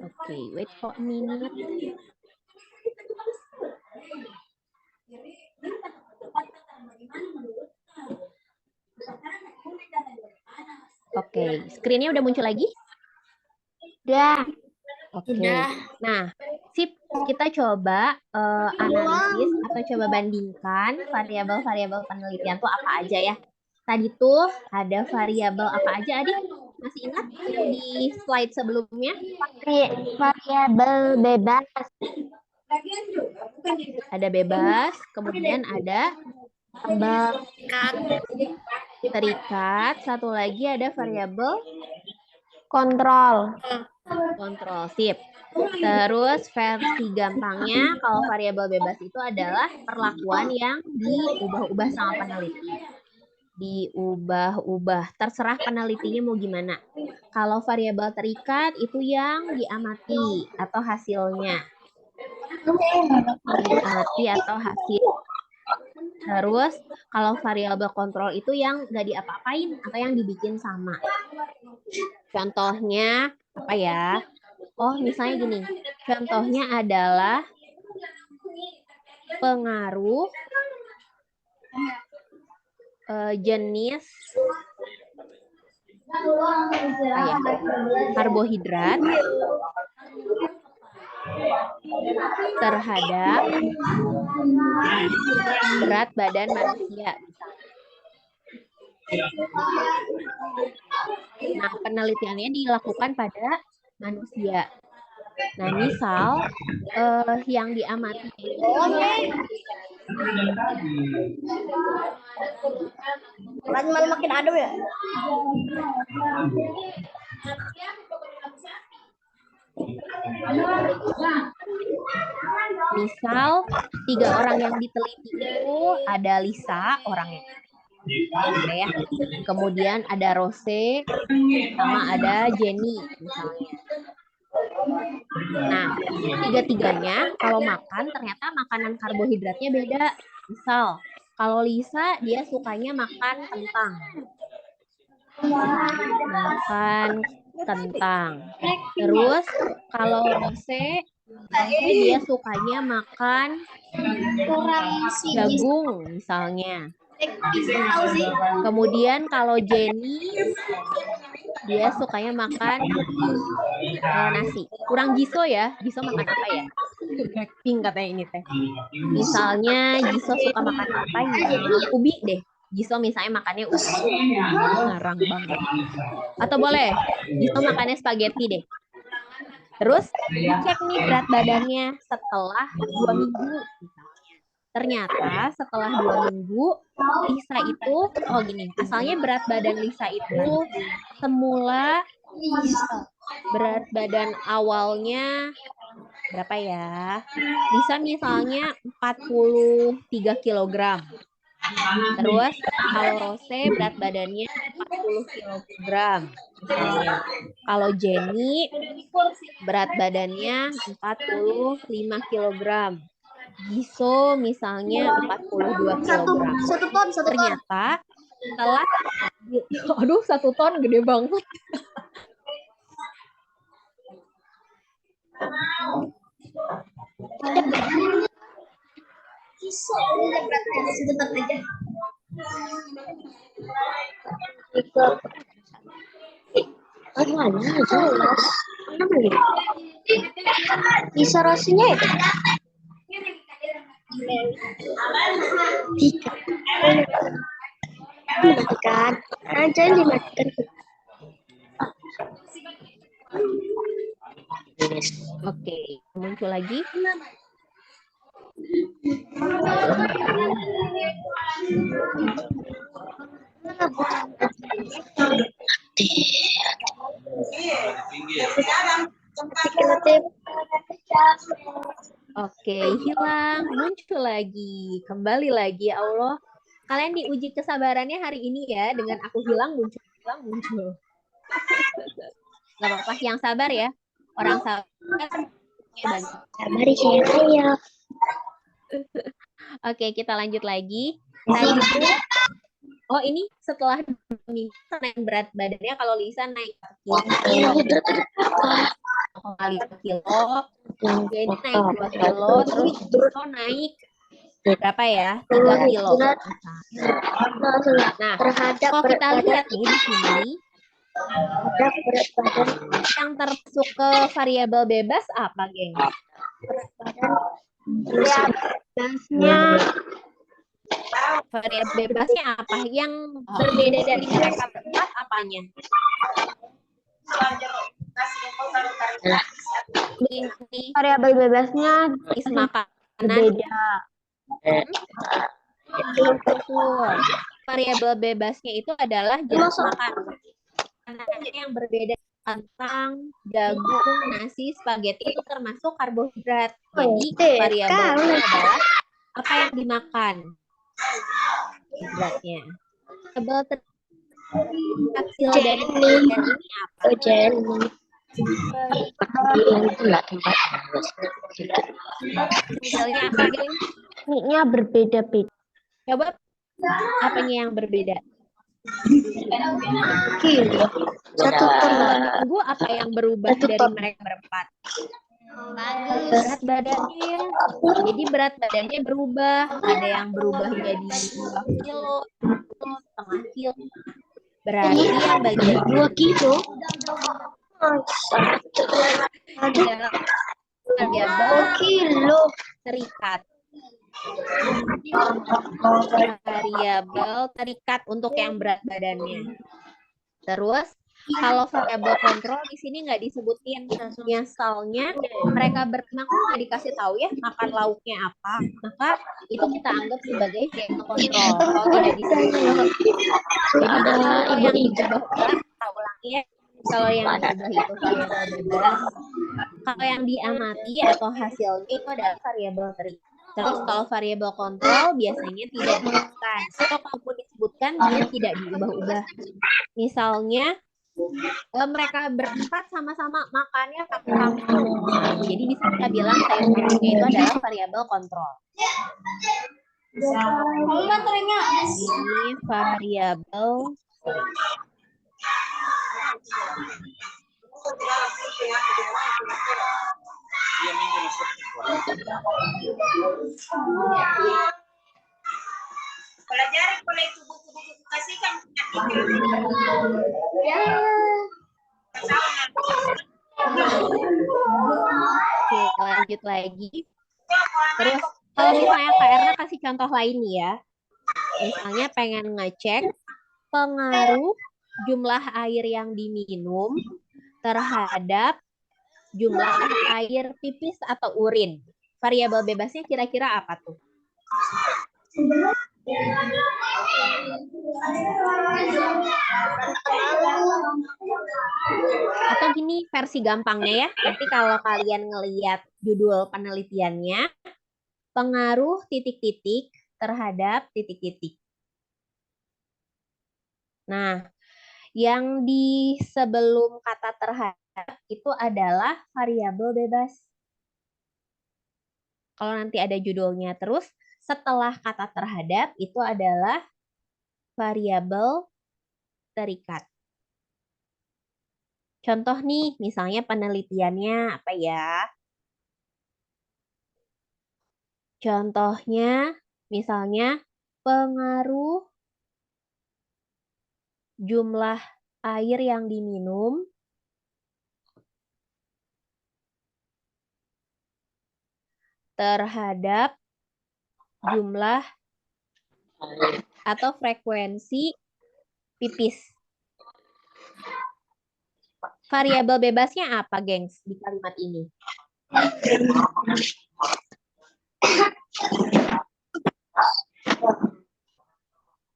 Speaker 2: Oke, wait for a minute. Oke, screen-nya udah muncul lagi?
Speaker 3: Udah.
Speaker 2: Oke. Nah, sip, kita coba analisis atau coba bandingkan variabel-variabel penelitian tuh apa aja ya. Tadi tuh ada variabel apa aja, Adik? Masih ingat yang di slide sebelumnya?
Speaker 3: Variabel bebas.
Speaker 2: Ada bebas, kemudian ada tambah terikat, satu lagi ada variabel
Speaker 3: Kontrol.
Speaker 2: sip. Terus versi gampangnya kalau variabel bebas itu adalah perlakuan yang diubah-ubah sama peneliti. Diubah-ubah, terserah penelitinya mau gimana. Kalau variabel terikat itu yang diamati atau hasilnya. Diamati atau hasil. Terus kalau variabel kontrol itu yang nggak diapa-apain atau yang dibikin sama. Contohnya apa ya? Oh, misalnya gini. Contohnya adalah pengaruh jenis karbohidrat terhadap berat badan manusia. Nah, penelitiannya dilakukan pada manusia. Nah, misal yang diamati itu
Speaker 3: Makin adem ya.
Speaker 2: misal 3 orang yang diteliti itu ada Lisa orangnya. Ya. Kemudian ada Rose sama ada Jenny misalnya. Nah, tiga-tiganya kalau makan ternyata makanan karbohidratnya beda. Misal, kalau Lisa dia sukanya makan kentang. Makan kentang. Terus kalau Rose dia sukanya makan jagung misalnya. Kemudian kalau Jenny dia sukanya makan nasi. Kurang Jisoo ya. Jisoo makan apa ya? Blackpink katanya ini teh. Misalnya Jisoo suka makan apa ya? Ubi deh. Jisoo misalnya makannya ubi. Ngarang banget. Atau boleh Jisoo makannya spaghetti deh. Terus cek nih berat badannya setelah 2 minggu. Ternyata setelah 2 minggu Lisa itu gini, asalnya berat badan Lisa itu semula berat badan awalnya berapa ya? Lisa misalnya 43 kg. Terus kalau Rose berat badannya 40 kg misalnya. Kalau Jenny berat badannya 45 kg. Jisoo misalnya 42 kg. Ternyata setelah 1 ton gede banget.
Speaker 3: Bisa rasinya itu. Dimatikan aja dimatikan.
Speaker 2: Oke, muncul lagi. Oke, hilang, muncul lagi, kembali lagi. Ya Allah, kalian diuji kesabarannya hari ini ya, dengan aku hilang, muncul. Gak apa-apa, yang sabar ya. Orang sabar.
Speaker 3: Sabar ya.
Speaker 2: Oke, kita lanjut lagi. Tadi itu, ini setelah naik berat badannya, kalau Lisa naik kilo, Jenny naik 2 kilo, terus Jisoo naik berapa ya? 3 kilo. Nah, kalau kita lihat nih di sini, yang termasuk ke variabel bebas apa, geng? Variabel bebasnya apa? Yang berbeda dari mereka berempat apanya? Ini variabel bebasnya jenis makanan beda. Betul. Variabel bebasnya itu adalah jenis makanan yang berbeda. Kentang, jagung, nasi, spaghetti itu termasuk karbohidrat. Jadi variabelnya adalah apa yang dimakan. Beratnya. Variabel hasil dari penelitian ini apa?
Speaker 8: Itulah tempat.
Speaker 2: Hasilnya apa, geng?
Speaker 9: Tekniknya berbeda-beda.
Speaker 2: Coba apanya yang berbeda?
Speaker 9: Satu
Speaker 2: Minggu apa yang berubah dari mereka berempat? Berat badannya. Jadi berat badannya berubah. Ada yang berubah jadi 2 kilo, setengah kilo. Berarti yang bagian
Speaker 9: 2 kilo.
Speaker 2: adalah variabel
Speaker 9: Kilo.
Speaker 2: terikat. Variabel terikat untuk yang berat badannya. Terus kalau variabel kontrol di sini nggak disebutin, misalnya mereka berenang nggak dikasih tahu ya makan lauknya apa, maka itu kita anggap sebagai variabel kontrol. Kalau tidak disebutin, jadi kalau yang diubah-ubah, kita ulangi ya. Kalau yang diubah itu variabel bebas, kalau yang diamati atau hasilnya itu adalah variabel terikat. Terus kalau variabel kontrol biasanya tidak disebutkan, atau kalaupun disebutkan dia tidak diubah-ubah. Misalnya mereka berempat sama-sama makannya pakai kangkung. Jadi bisa kita bilang sayur kangkungnya itu adalah variabel kontrol. Ini variabel
Speaker 6: Pelajari kalau itu buku-buku kasihkan.
Speaker 2: Oke, lanjut lagi. Terus kalau misalnya Kak Erna kasih contoh lain nih ya. Misalnya pengen ngecek pengaruh jumlah air yang diminum terhadap jumlah air pipis atau urin. Variabel bebasnya kira-kira apa tuh? Atau gini versi gampangnya ya. Nanti kalau kalian ngelihat judul penelitiannya, pengaruh titik-titik terhadap titik-titik. Nah, yang di sebelum kata terhadap itu adalah variabel bebas. Kalau nanti ada judulnya terus, setelah kata terhadap itu adalah variabel terikat. Contoh nih, misalnya penelitiannya apa ya? Contohnya, misalnya pengaruh jumlah air yang diminum terhadap jumlah atau frekuensi pipis. Variabel bebasnya apa, gengs, di kalimat ini?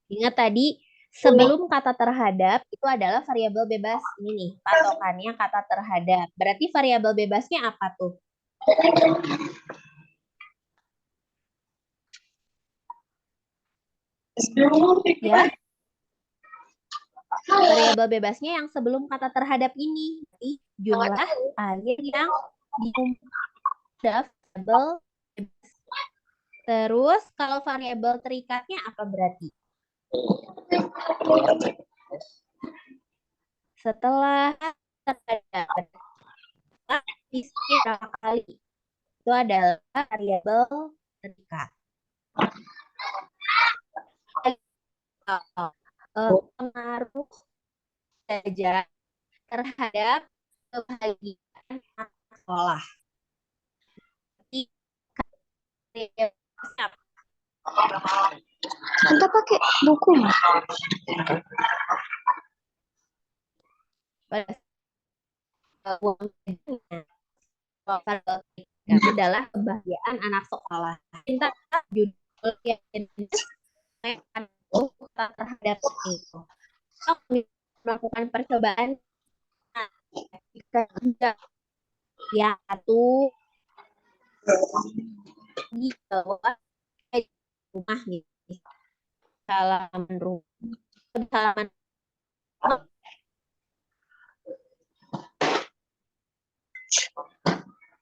Speaker 2: Ingat tadi, sebelum kata terhadap, itu adalah variabel bebas. Ini nih, patokannya kata terhadap. Berarti variabel bebasnya apa tuh? Ya. Variabel bebasnya yang sebelum kata terhadap ini. Jadi jumlah air yang variabel bebas. Terus kalau variabel terikatnya apa berarti? Setelah terhadap berapa kali? Itu adalah variabel terikat. Pengaruh saja terhadap kebahagiaan sekolah.
Speaker 9: Anda pakai buku, Mas?
Speaker 2: variabel terikat adalah kebahagiaan anak sekolah. Cinta judul yang terhadap itu. Kalau melakukan percobaan ya satu di bawah rumah nih, halaman rumah, halaman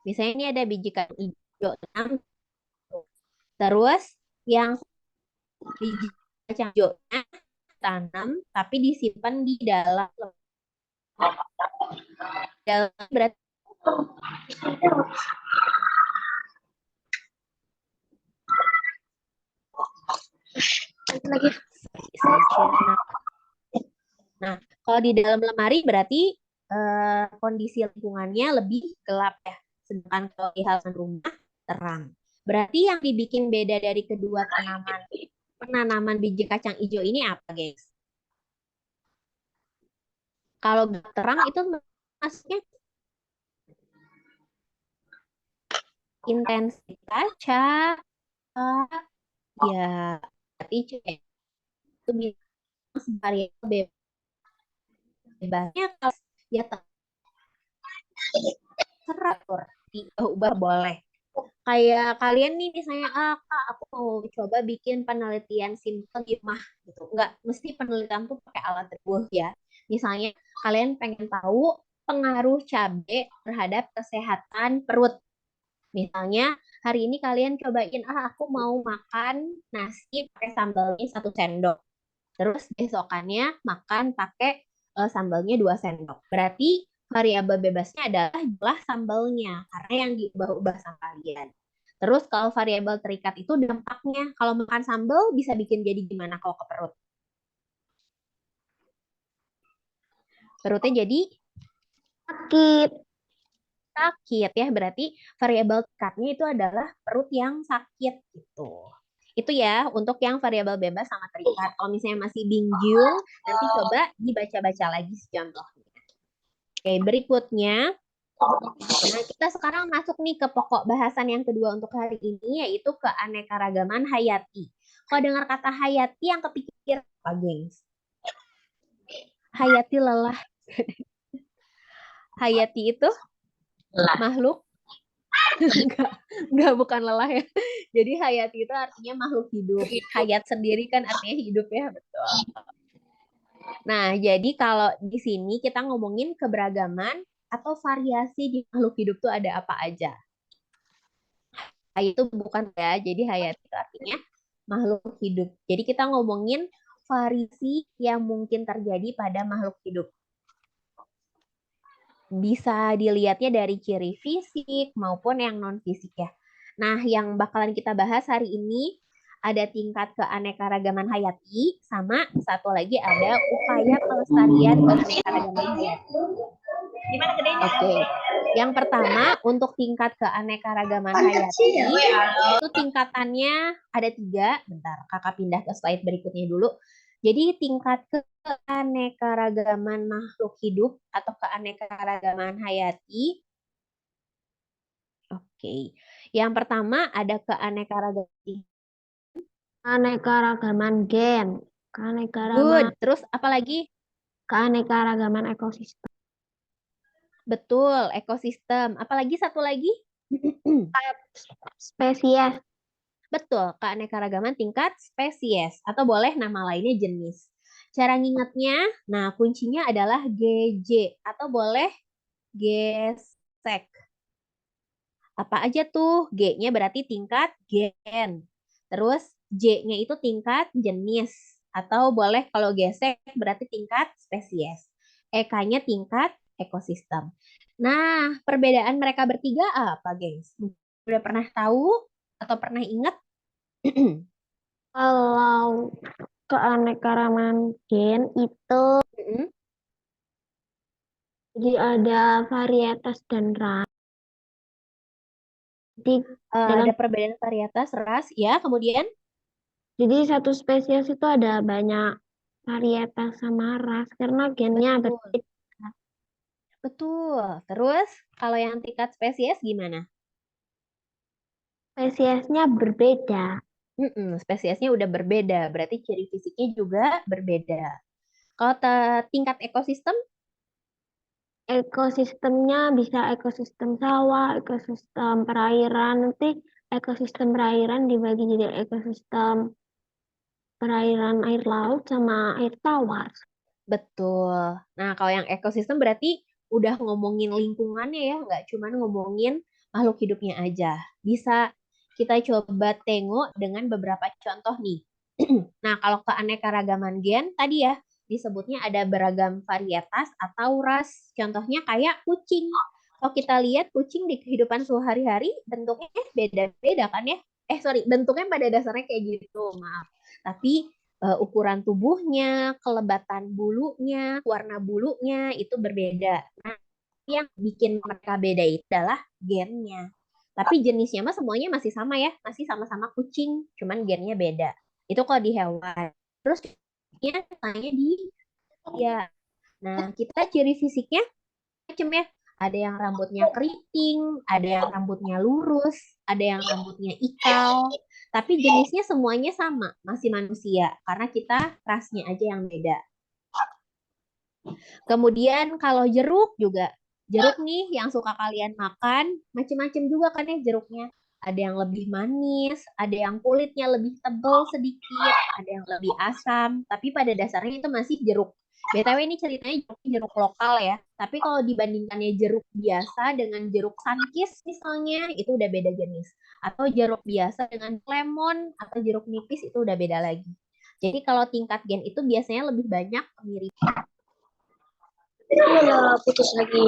Speaker 2: misalnya ini ada biji kacang hijau 6, terus yang biji kacang hijaunya tanam tapi disimpan di dalam berarti
Speaker 9: Lagi.
Speaker 2: Nah, kalau di dalam lemari berarti kondisi lingkungannya lebih gelap ya. Sedangkan kalau di halaman rumah terang. Berarti yang dibikin beda dari kedua penanaman biji kacang hijau ini apa, guys? Kalau terang itu maksudnya intensitas ya berarti itu bisa variabel bebasnya kalau ya teratur diubah boleh. Kayak kalian nih misalnya, Kak, aku mau coba bikin penelitian simpel di rumah gitu. Enggak mesti penelitian tuh pakai alat teguh ya. Misalnya kalian pengen tahu pengaruh cabai terhadap kesehatan perut. Misalnya hari ini kalian cobain, aku mau makan nasi pakai sambalnya 1 sendok. Terus besokannya makan pakai sambalnya 2 sendok. Berarti variabel bebasnya adalah jumlah sambalnya karena yang diubah-ubah sama kalian. Terus kalau variabel terikat itu dampaknya. Kalau makan sambal bisa bikin jadi gimana kalau ke perut? Perutnya jadi sakit ya, berarti variabel terikatnya itu adalah perut yang sakit gitu. Itu ya untuk yang variabel bebas sama terikat. Kalau misalnya masih bingung, nanti coba dibaca-baca lagi contohnya. Oke, berikutnya. Nah, kita sekarang masuk nih ke pokok bahasan yang kedua untuk hari ini, yaitu keanekaragaman hayati. Kalau dengar kata hayati, yang kepikir apa, gengs? Hayati lelah. Hayati itu makhluk? Enggak, bukan lelah ya. Jadi hayati itu artinya makhluk hidup. Hayat sendiri kan artinya hidup ya, betul. Nah, jadi kalau di sini kita ngomongin keberagaman atau variasi di makhluk hidup tuh ada apa aja. Itu bukan ya, jadi hayat itu artinya makhluk hidup. Jadi kita ngomongin variasi yang mungkin terjadi pada makhluk hidup. Bisa dilihatnya dari ciri fisik maupun yang non-fisik ya. Nah, yang bakalan kita bahas hari ini ada tingkat keanekaragaman hayati, sama satu lagi ada upaya pelestarian keanekaragaman hayati. Gimana gedenya? Oke. Yang pertama, untuk tingkat keanekaragaman hayati, itu tingkatannya ada 3. Bentar, kakak pindah ke slide berikutnya dulu. Jadi tingkat keanekaragaman makhluk hidup atau keanekaragaman hayati. Oke. Yang pertama ada
Speaker 9: Keanekaragaman gen.
Speaker 2: Good. Terus apa lagi?
Speaker 9: Keanekaragaman ekosistem.
Speaker 2: Betul, ekosistem. Apalagi satu lagi?
Speaker 9: Spesies.
Speaker 2: Betul, keanekaragaman tingkat spesies atau boleh nama lainnya jenis. Cara ngingetnya, nah kuncinya adalah GJ atau boleh GSEC. Apa aja tuh? G-nya berarti tingkat gen. Terus J-nya itu tingkat jenis atau boleh kalau GSEC berarti tingkat spesies. EK-nya tingkat ekosistem. Nah, perbedaan mereka bertiga apa, gengs? Udah pernah tahu atau pernah ingat?
Speaker 9: Kalau keanekaragaman gen itu jadi ada varietas dan ras. Jadi
Speaker 2: ada perbedaan varietas, ras, ya. Kemudian?
Speaker 9: Jadi satu spesies itu ada banyak varietas sama ras karena gennya berbeda.
Speaker 2: Betul. Terus kalau yang tingkat spesies gimana?
Speaker 9: Spesiesnya berbeda.
Speaker 2: Spesiesnya udah berbeda, berarti ciri fisiknya juga berbeda. Kalau tingkat ekosistem,
Speaker 9: Ekosistemnya bisa ekosistem sawah, ekosistem perairan. Nanti ekosistem perairan dibagi jadi ekosistem perairan air laut sama air tawar.
Speaker 2: betul. Nah, kalau yang ekosistem berarti udah ngomongin lingkungannya ya, nggak cuma ngomongin makhluk hidupnya aja. Bisa kita coba tengok dengan beberapa contoh nih. Nah, kalau keanekaragaman gen tadi ya disebutnya ada beragam varietas atau ras. Contohnya kayak kucing. Kalau kita lihat kucing di kehidupan sehari-hari bentuknya beda-beda kan ya? Bentuknya pada dasarnya kayak gitu, maaf. Tapi ukuran tubuhnya, kelebatan bulunya, warna bulunya itu berbeda. Nah, yang bikin mereka beda itu adalah gennya. Tapi jenisnya mah semuanya masih sama ya, masih sama-sama kucing, cuman gennya beda. Itu kalau di hewan. Terus ya tanya di ya. Nah, kita ciri fisiknya macam ya. Ada yang rambutnya keriting, ada yang rambutnya lurus, ada yang rambutnya ikal. Tapi jenisnya semuanya sama, masih manusia. Karena kita rasnya aja yang beda. Kemudian kalau jeruk juga. Jeruk nih yang suka kalian makan, macam-macam juga kan ya jeruknya. Ada yang lebih manis, ada yang kulitnya lebih tebal sedikit, ada yang lebih asam. Tapi pada dasarnya itu masih jeruk. BTW ini ceritanya jeruk lokal ya. Tapi kalau dibandingkannya jeruk biasa dengan jeruk sunkist misalnya, itu udah beda jenis. Atau jeruk biasa dengan lemon atau jeruk nipis itu udah beda lagi. Jadi kalau tingkat gen itu biasanya lebih banyak kemiripan.
Speaker 8: Udah putus lagi.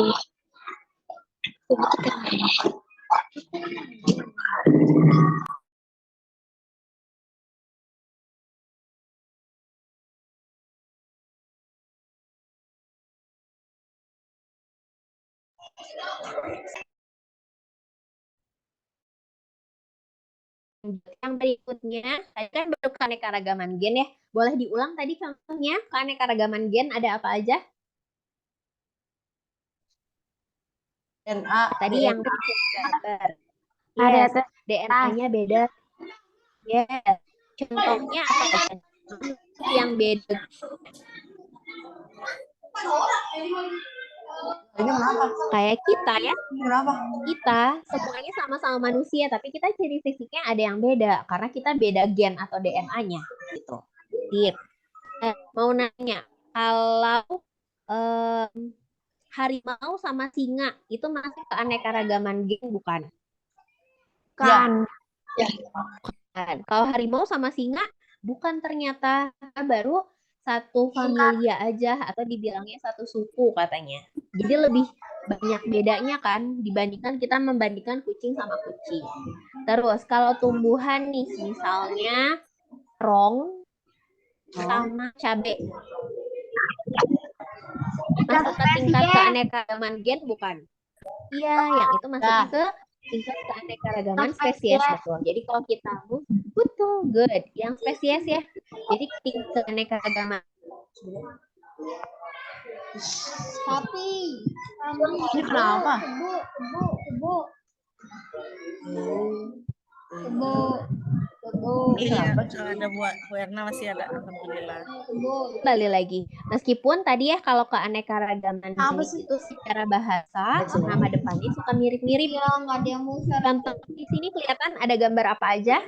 Speaker 2: Yang berikutnya, tadi kan baru keanekaragaman gen ya. Boleh diulang tadi contohnya, keanekaragaman gen ada apa aja?
Speaker 6: DNA,
Speaker 2: Tadi yang gambar.
Speaker 9: Varietas
Speaker 2: Yes, DNA-nya beda. Yes. Contohnya apa aja? Yang beda.
Speaker 6: ini kenapa?
Speaker 2: Kayak kita ya.
Speaker 6: Kenapa?
Speaker 2: Kita semuanya sama-sama manusia, tapi kita ciri fisiknya ada yang beda karena kita beda gen atau DNA-nya gitu. Tip. Mau nanya, kalau harimau sama singa itu masuk ke keanekaragaman gen bukan?
Speaker 9: kan.
Speaker 2: Kan. Kalau harimau sama singa bukan ternyata, baru satu familia aja atau dibilangnya satu suku katanya. Jadi lebih banyak bedanya kan dibandingkan kita membandingkan kucing sama kucing. Terus kalau tumbuhan nih misalnya terong sama cabai. Masuk ke tingkat keanekaragaman gen bukan? Iya, yang itu masuk ke tingkat keanekaragaman spesies betul. Jadi kalau kita betul good, yang spesies ya. Jadi tingkat keanekaragaman.
Speaker 3: Tapi
Speaker 6: Ini kenapa?
Speaker 1: Iya, ada Bu Erna masih ada, alhamdulillah.
Speaker 2: Kembali lagi. Meskipun tadi ya kalau keanekaragaman jenis itu secara bahasa nama depannya suka mirip-mirip.
Speaker 3: ya nggak ada yang mau share.
Speaker 2: Contoh di sini kelihatan ada gambar apa aja?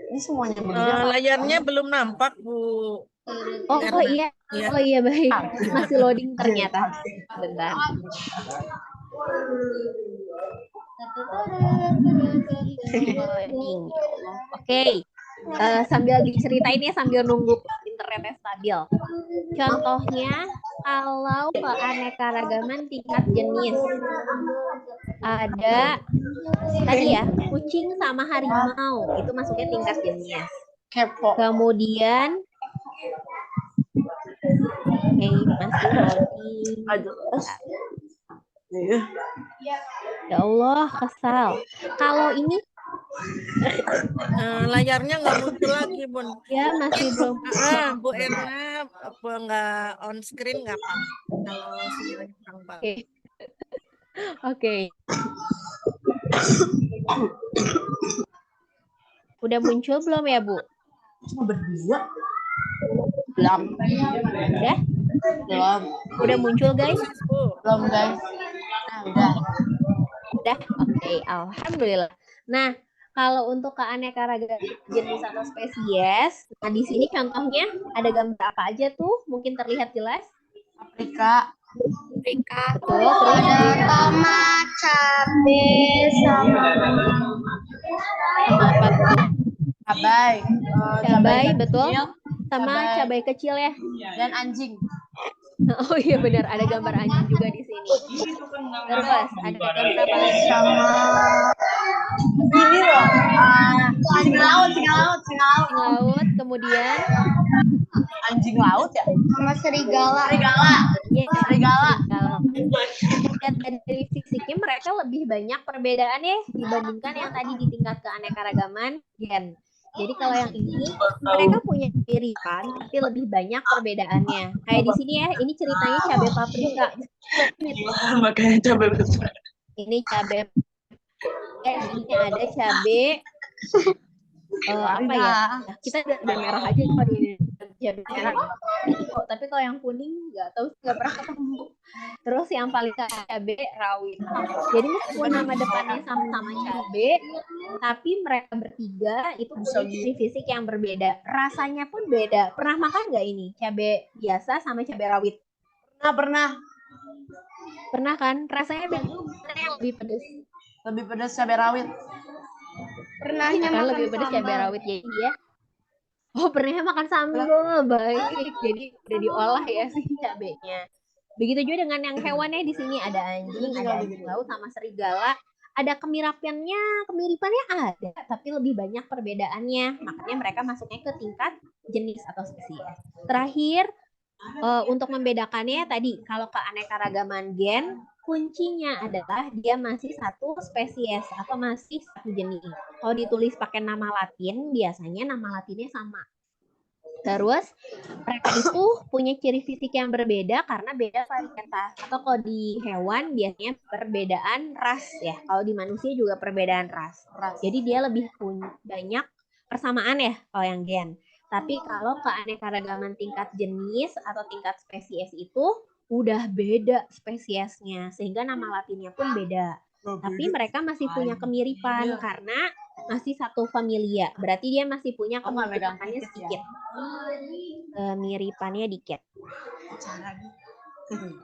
Speaker 6: Ini semuanya
Speaker 1: Layarnya belum nampak, Bu.
Speaker 2: Oh
Speaker 1: Erna.
Speaker 2: iya.
Speaker 1: Iya.
Speaker 2: Oh iya baik. Masih loading ternyata. Bentar. Loading. Oke. Sambil diceritain ya sambil nunggu internetnya stabil. Contohnya kalau keanekaragaman tingkat jenis ada tadi ya kucing sama harimau itu masuknya tingkat jenis.
Speaker 6: kepo.
Speaker 2: Kemudian masih loading. Ya Allah kesal. Kalau ini
Speaker 1: Layarnya nggak muncul lagi, Bun.
Speaker 2: ya masih belum.
Speaker 1: Bu Erna nggak on screen nggak apa? kalau sinyalnya kurang bagus.
Speaker 2: Oke. Oke. Udah muncul belum ya, Bu?
Speaker 6: Berdua.
Speaker 2: Belum. Udah?
Speaker 6: Belum.
Speaker 2: Udah muncul, guys?
Speaker 6: Belum, guys. Nah, udah.
Speaker 2: Udah? Oke, alhamdulillah. Nah, kalau untuk keanekaragaman jenis atau spesies, nah di sini contohnya ada gambar apa aja tuh? Mungkin terlihat jelas?
Speaker 6: Afrika.
Speaker 2: Betul, terus
Speaker 3: Tomat, cabai, sama
Speaker 2: sama apa tuh?
Speaker 6: Cabai.
Speaker 2: Cabai, betul.
Speaker 6: kecil,
Speaker 2: Sama cabai kecil ya.
Speaker 6: dan anjing.
Speaker 2: Oh iya benar, ada gambar anjing juga di sini. Terus ada gambar apa lagi?
Speaker 3: sama
Speaker 6: Ini loh.
Speaker 3: singa laut, singa laut, singa laut.
Speaker 2: Anjing laut, kemudian
Speaker 6: Anjing laut ya?
Speaker 3: Sama serigala.
Speaker 2: ya,
Speaker 6: Serigala.
Speaker 2: Dan dari fisiknya mereka lebih banyak perbedaannya dibandingkan yang tadi di tingkat keanekaragaman gen. Jadi kalau yang ini mereka punya kemiripan tapi lebih banyak perbedaannya. Kayak di sini ya, ini ceritanya cabai paprika.
Speaker 5: Makanya cabai besar.
Speaker 2: Ini cabai ini ada cabai apa ya? Kita cabai merah aja kalau di cabai merah. Tapi kalau yang kuning nggak tahu, nggak pernah ketemu. Terus yang paling cabai rawit. Jadi meskipun nama depannya sama-sama cabai, tapi mereka bertiga itu punya ciri fisik yang berbeda. Rasanya pun beda. Pernah makan nggak ini? Cabai biasa sama cabai rawit.
Speaker 6: Pernah.
Speaker 2: Pernah kan? Rasanya beda. Mana yang lebih pedas?
Speaker 6: Lebih pedas cabai rawit.
Speaker 3: Pernahnya
Speaker 2: Kan
Speaker 3: makan
Speaker 2: lebih pedas cabai
Speaker 3: sambal.
Speaker 2: rawit jadi ya. Oh, pernah makan sambal, baik. Jadi udah diolah ya si cabenya. Begitu juga dengan yang hewannya di sini ada anjing, ada anjing laut sama serigala. Ada kemiripannya ada, tapi lebih banyak perbedaannya. Makanya mereka masuknya ke tingkat jenis atau spesies. Terakhir, untuk membedakannya tadi, kalau keanekaragaman gen, kuncinya adalah dia masih satu spesies atau masih satu jenis. Kalau ditulis pakai nama Latin, biasanya nama Latinnya sama. Terus mereka itu punya ciri fisik yang berbeda karena beda varietas. Atau kalau di hewan biasanya perbedaan ras ya. Kalau di manusia juga perbedaan ras. Jadi dia lebih punya banyak persamaan ya kalau yang gen. Tapi kalau keanekaragaman tingkat jenis atau tingkat spesies itu udah beda spesiesnya sehingga nama latinnya pun beda. Tapi mereka masih punya kemiripan karena masih satu familia. Berarti dia masih punya kemiripannya sedikit. Kemiripannya dikit.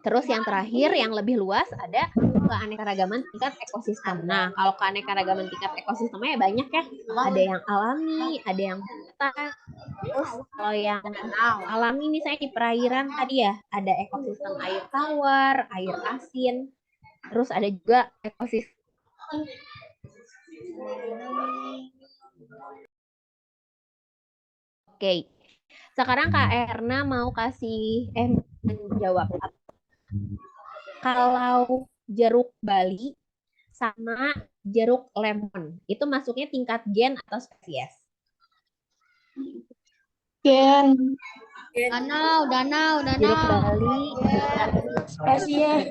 Speaker 2: Terus yang terakhir yang lebih luas ada keanekaragaman tingkat ekosistem. Nah, kalau keanekaragaman tingkat ekosistemnya banyak ya. Ada yang alami, ada yang hutan. Terus kalau yang alami misalnya di perairan tadi ya, ada ekosistem air tawar, air asin. Terus ada juga ekosistem Oke. Sekarang Kak Erna mau kasih menjawab. Kalau jeruk Bali sama jeruk lemon, itu masuknya tingkat gen atau spesies?
Speaker 3: Gen.
Speaker 2: Jeruk
Speaker 3: Danau.
Speaker 2: Bali
Speaker 3: Spesies.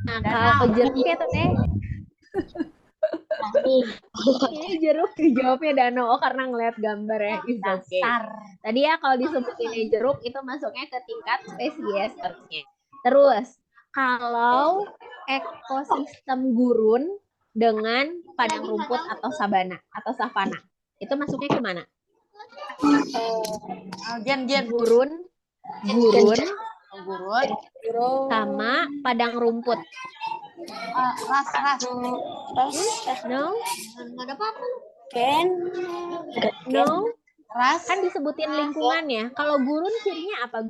Speaker 2: Nah, kalau jeruknya teh ini jeruk dijawabnya danau karena ngeliat gambar ya. Okay. Tadi ya kalau disebutin jeruk itu masuknya ke tingkat spesies harusnya. Terus kalau ekosistem gurun dengan padang rumput atau sabana atau savana itu masuknya kemana?
Speaker 6: Gen.
Speaker 2: Gurun sama padang rumput.
Speaker 6: Ras.
Speaker 2: No?
Speaker 3: Nggak ada apa-apa.
Speaker 2: No?
Speaker 6: Ras.
Speaker 2: Kan disebutin lingkungannya. Kalau gurun cirinya apa?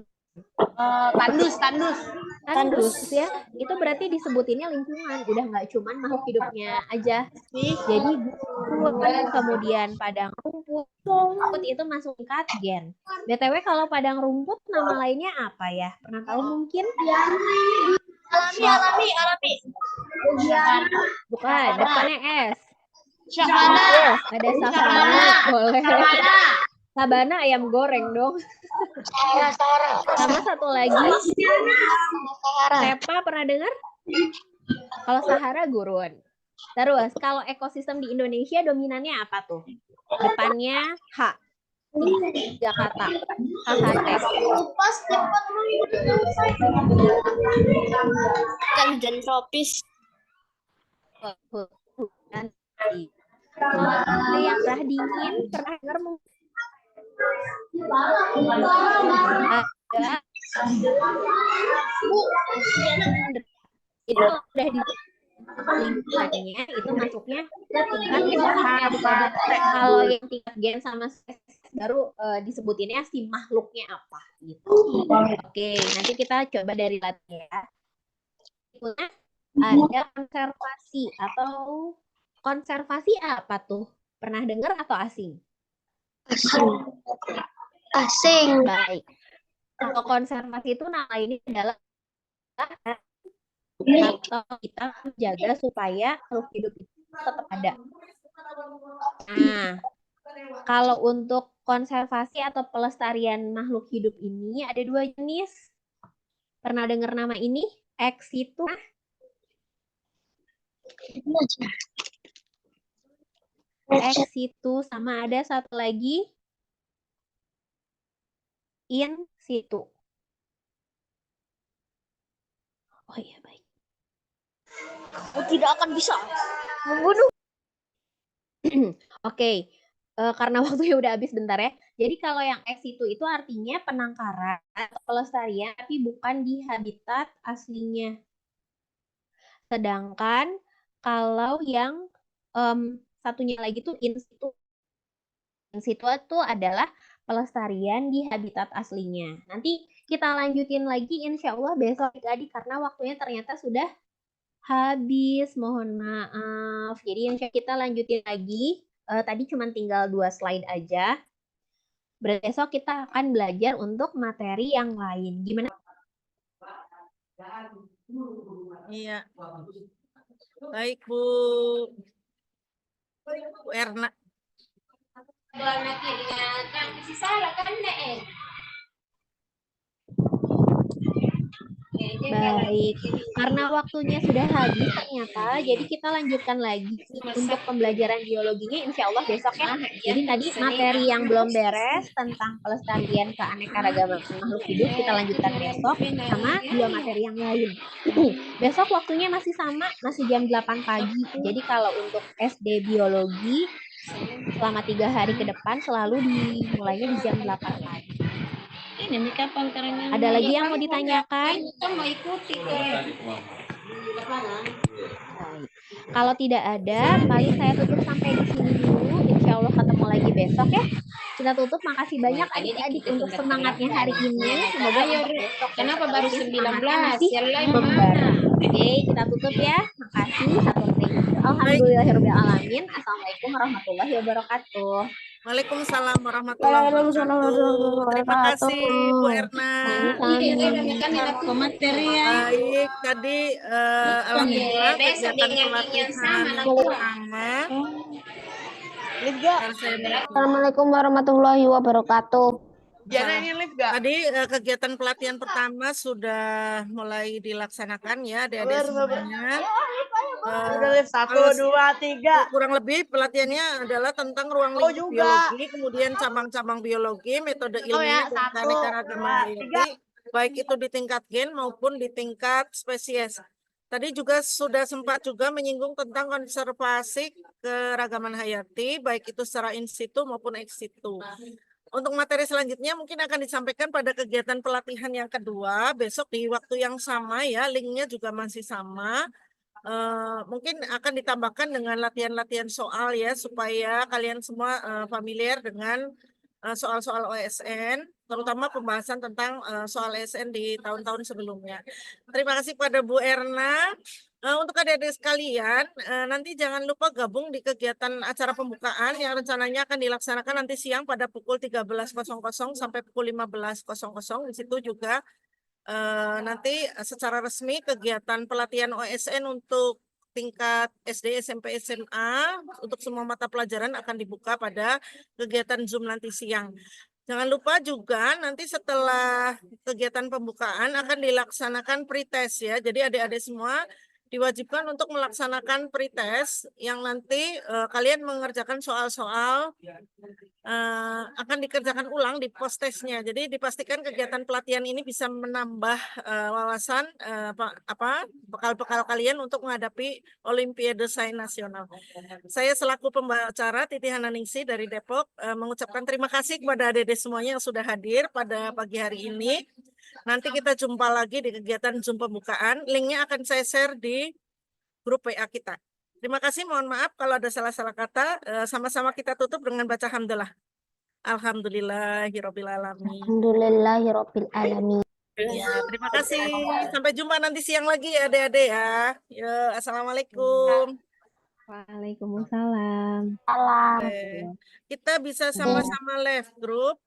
Speaker 2: Tandus ya. Itu berarti disebutinnya lingkungan. Udah nggak cuman makhluk hidupnya aja. Jadi gurun, kemudian padang rumput itu masuk tingkat gen. BTW kalau padang rumput nama lainnya apa ya? Pernah tahu mungkin?
Speaker 3: Alami.
Speaker 2: Bukan, depannya S.
Speaker 3: Savana.
Speaker 2: Ada savana, boleh. Sabana ayam goreng dong. Sama satu lagi, Sepa pernah dengar? Kalau Sahara gurun. Terus kalau ekosistem di Indonesia dominannya apa tuh? Depannya H. 3 kata. HHT.
Speaker 3: Kan hujan tropis.
Speaker 2: Kalau yang cerah dingin pernah dengar mungkin? Ada. Itu udah di lingkungannya itu masuknya ke tingkat gen. Kalau yang tingkat gen sama spesies baru disebutinnya si makhluknya apa gitu. Oke, nanti kita coba dari latihan ya. Berikutnya ada konservasi atau konservasi apa tuh? Pernah dengar atau asing?
Speaker 3: Asing.
Speaker 2: Baik. Kalau konservasi itu nama ini adalah atau kita menjaga supaya makhluk hidup itu tetap ada. Nah, kalau untuk konservasi atau pelestarian makhluk hidup ini ada 2 jenis. Pernah dengar nama ini? Ex situ. Ex situ sama ada satu lagi in situ. Oh iya, baik.
Speaker 3: Tidak akan bisa
Speaker 2: Membunuh. Oke, karena waktunya udah habis bentar ya. Jadi kalau yang ex situ itu artinya penangkaran atau pelestarian tapi bukan di habitat aslinya. Sedangkan kalau yang satunya lagi tuh in situ. In situ itu adalah pelestarian di habitat aslinya. Nanti kita lanjutin lagi insya Allah besok adik-adik karena waktunya ternyata sudah habis. Mohon maaf. Jadi insya Allah kita lanjutin lagi. Tadi cuma tinggal 2 slide aja. Besok kita akan belajar untuk materi yang lain. Gimana?
Speaker 1: Iya. Baik, Bu Erna.
Speaker 2: Baik, karena waktunya sudah habis ternyata, jadi kita lanjutkan lagi untuk pembelajaran biologinya insya Allah besok ya. Jadi tadi materi yang belum beres tentang pelestarian keanekaragaman makhluk hidup kita lanjutkan besok sama 2 materi yang lain. Besok waktunya masih sama, masih jam 8 pagi. Jadi kalau untuk SD biologi selama 3 hari ke depan selalu dimulainya di jam 8 pagi. Ada lagi yang mau ditanyakan?
Speaker 3: Kita mau ikuti
Speaker 2: Baik. Kalau tidak ada, paling saya tutup sampai di sini dulu. Insya Allah ketemu lagi besok ya. Kita tutup. Makasih banyak adik-adik untuk semangatnya hari ini. Semoga untuk besok.
Speaker 7: Kenapa baru 19?
Speaker 2: Masih
Speaker 7: Yang lain
Speaker 2: membara.
Speaker 7: mana?
Speaker 2: Oke, kita tutup ya. Makasih. Alhamdulillahirobbilalamin. Assalamualaikum warahmatullahi wabarakatuh.
Speaker 1: Waalaikumsalam warahmatullahi wabarakatuh. Terima kasih Bu Erna. Baik, tadi alhamdulillah kegiatan pelatihan pertama.
Speaker 9: Assalamualaikum warahmatullahi wabarakatuh.
Speaker 1: Tadi kegiatan pelatihan pertama sudah mulai dilaksanakan ya adik-adik semuanya.
Speaker 6: Satu, dua, tiga.
Speaker 1: Kurang lebih pelatihannya adalah tentang ruang lingkup biologi, kemudian cabang-cabang biologi, metode ilmiah dan keanekaragaman hayati, baik itu di tingkat gen maupun di tingkat spesies. Tadi juga sudah sempat juga menyinggung tentang konservasi keragaman hayati, baik itu secara in situ maupun ex situ. Untuk materi selanjutnya mungkin akan disampaikan pada kegiatan pelatihan yang kedua, besok di waktu yang sama ya, linknya juga masih sama. Mungkin akan ditambahkan dengan latihan-latihan soal ya, supaya kalian semua familiar dengan soal-soal OSN, terutama pembahasan tentang soal OSN di tahun-tahun sebelumnya. Terima kasih pada Bu Erna. Untuk adik-adik sekalian, nanti jangan lupa gabung di kegiatan acara pembukaan yang rencananya akan dilaksanakan nanti siang pada pukul 13.00 sampai pukul 15.00. Di situ juga nanti secara resmi kegiatan pelatihan OSN untuk tingkat SD, SMP, SMA untuk semua mata pelajaran akan dibuka pada kegiatan Zoom nanti siang. Jangan lupa juga nanti setelah kegiatan pembukaan akan dilaksanakan pretest ya. Jadi adik-adik semua diwajibkan untuk melaksanakan pretest yang nanti kalian mengerjakan soal-soal akan dikerjakan ulang di post testnya. Jadi dipastikan kegiatan pelatihan ini bisa menambah wawasan bekal-bekal kalian untuk menghadapi Olimpiade Sains Nasional. Saya selaku pembicara Titi Hananingsi dari Depok mengucapkan terima kasih kepada adik-adik semuanya yang sudah hadir pada pagi hari ini. Nanti kita jumpa lagi di kegiatan Zoom pembukaan. Linknya akan saya share di grup WA kita. Terima kasih, mohon maaf kalau ada salah-salah kata. Sama-sama kita tutup dengan baca hamdalah. Alhamdulillahirabbil alamin.
Speaker 9: Alhamdulillahirabbil alamin.
Speaker 1: Ya, terima kasih. Sampai jumpa nanti siang lagi ya, adik-adik ya. Yo, assalamualaikum.
Speaker 2: Waalaikumsalam.
Speaker 9: Salam.
Speaker 1: Kita bisa sama-sama live group.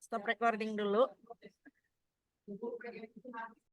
Speaker 1: Stop recording dulu.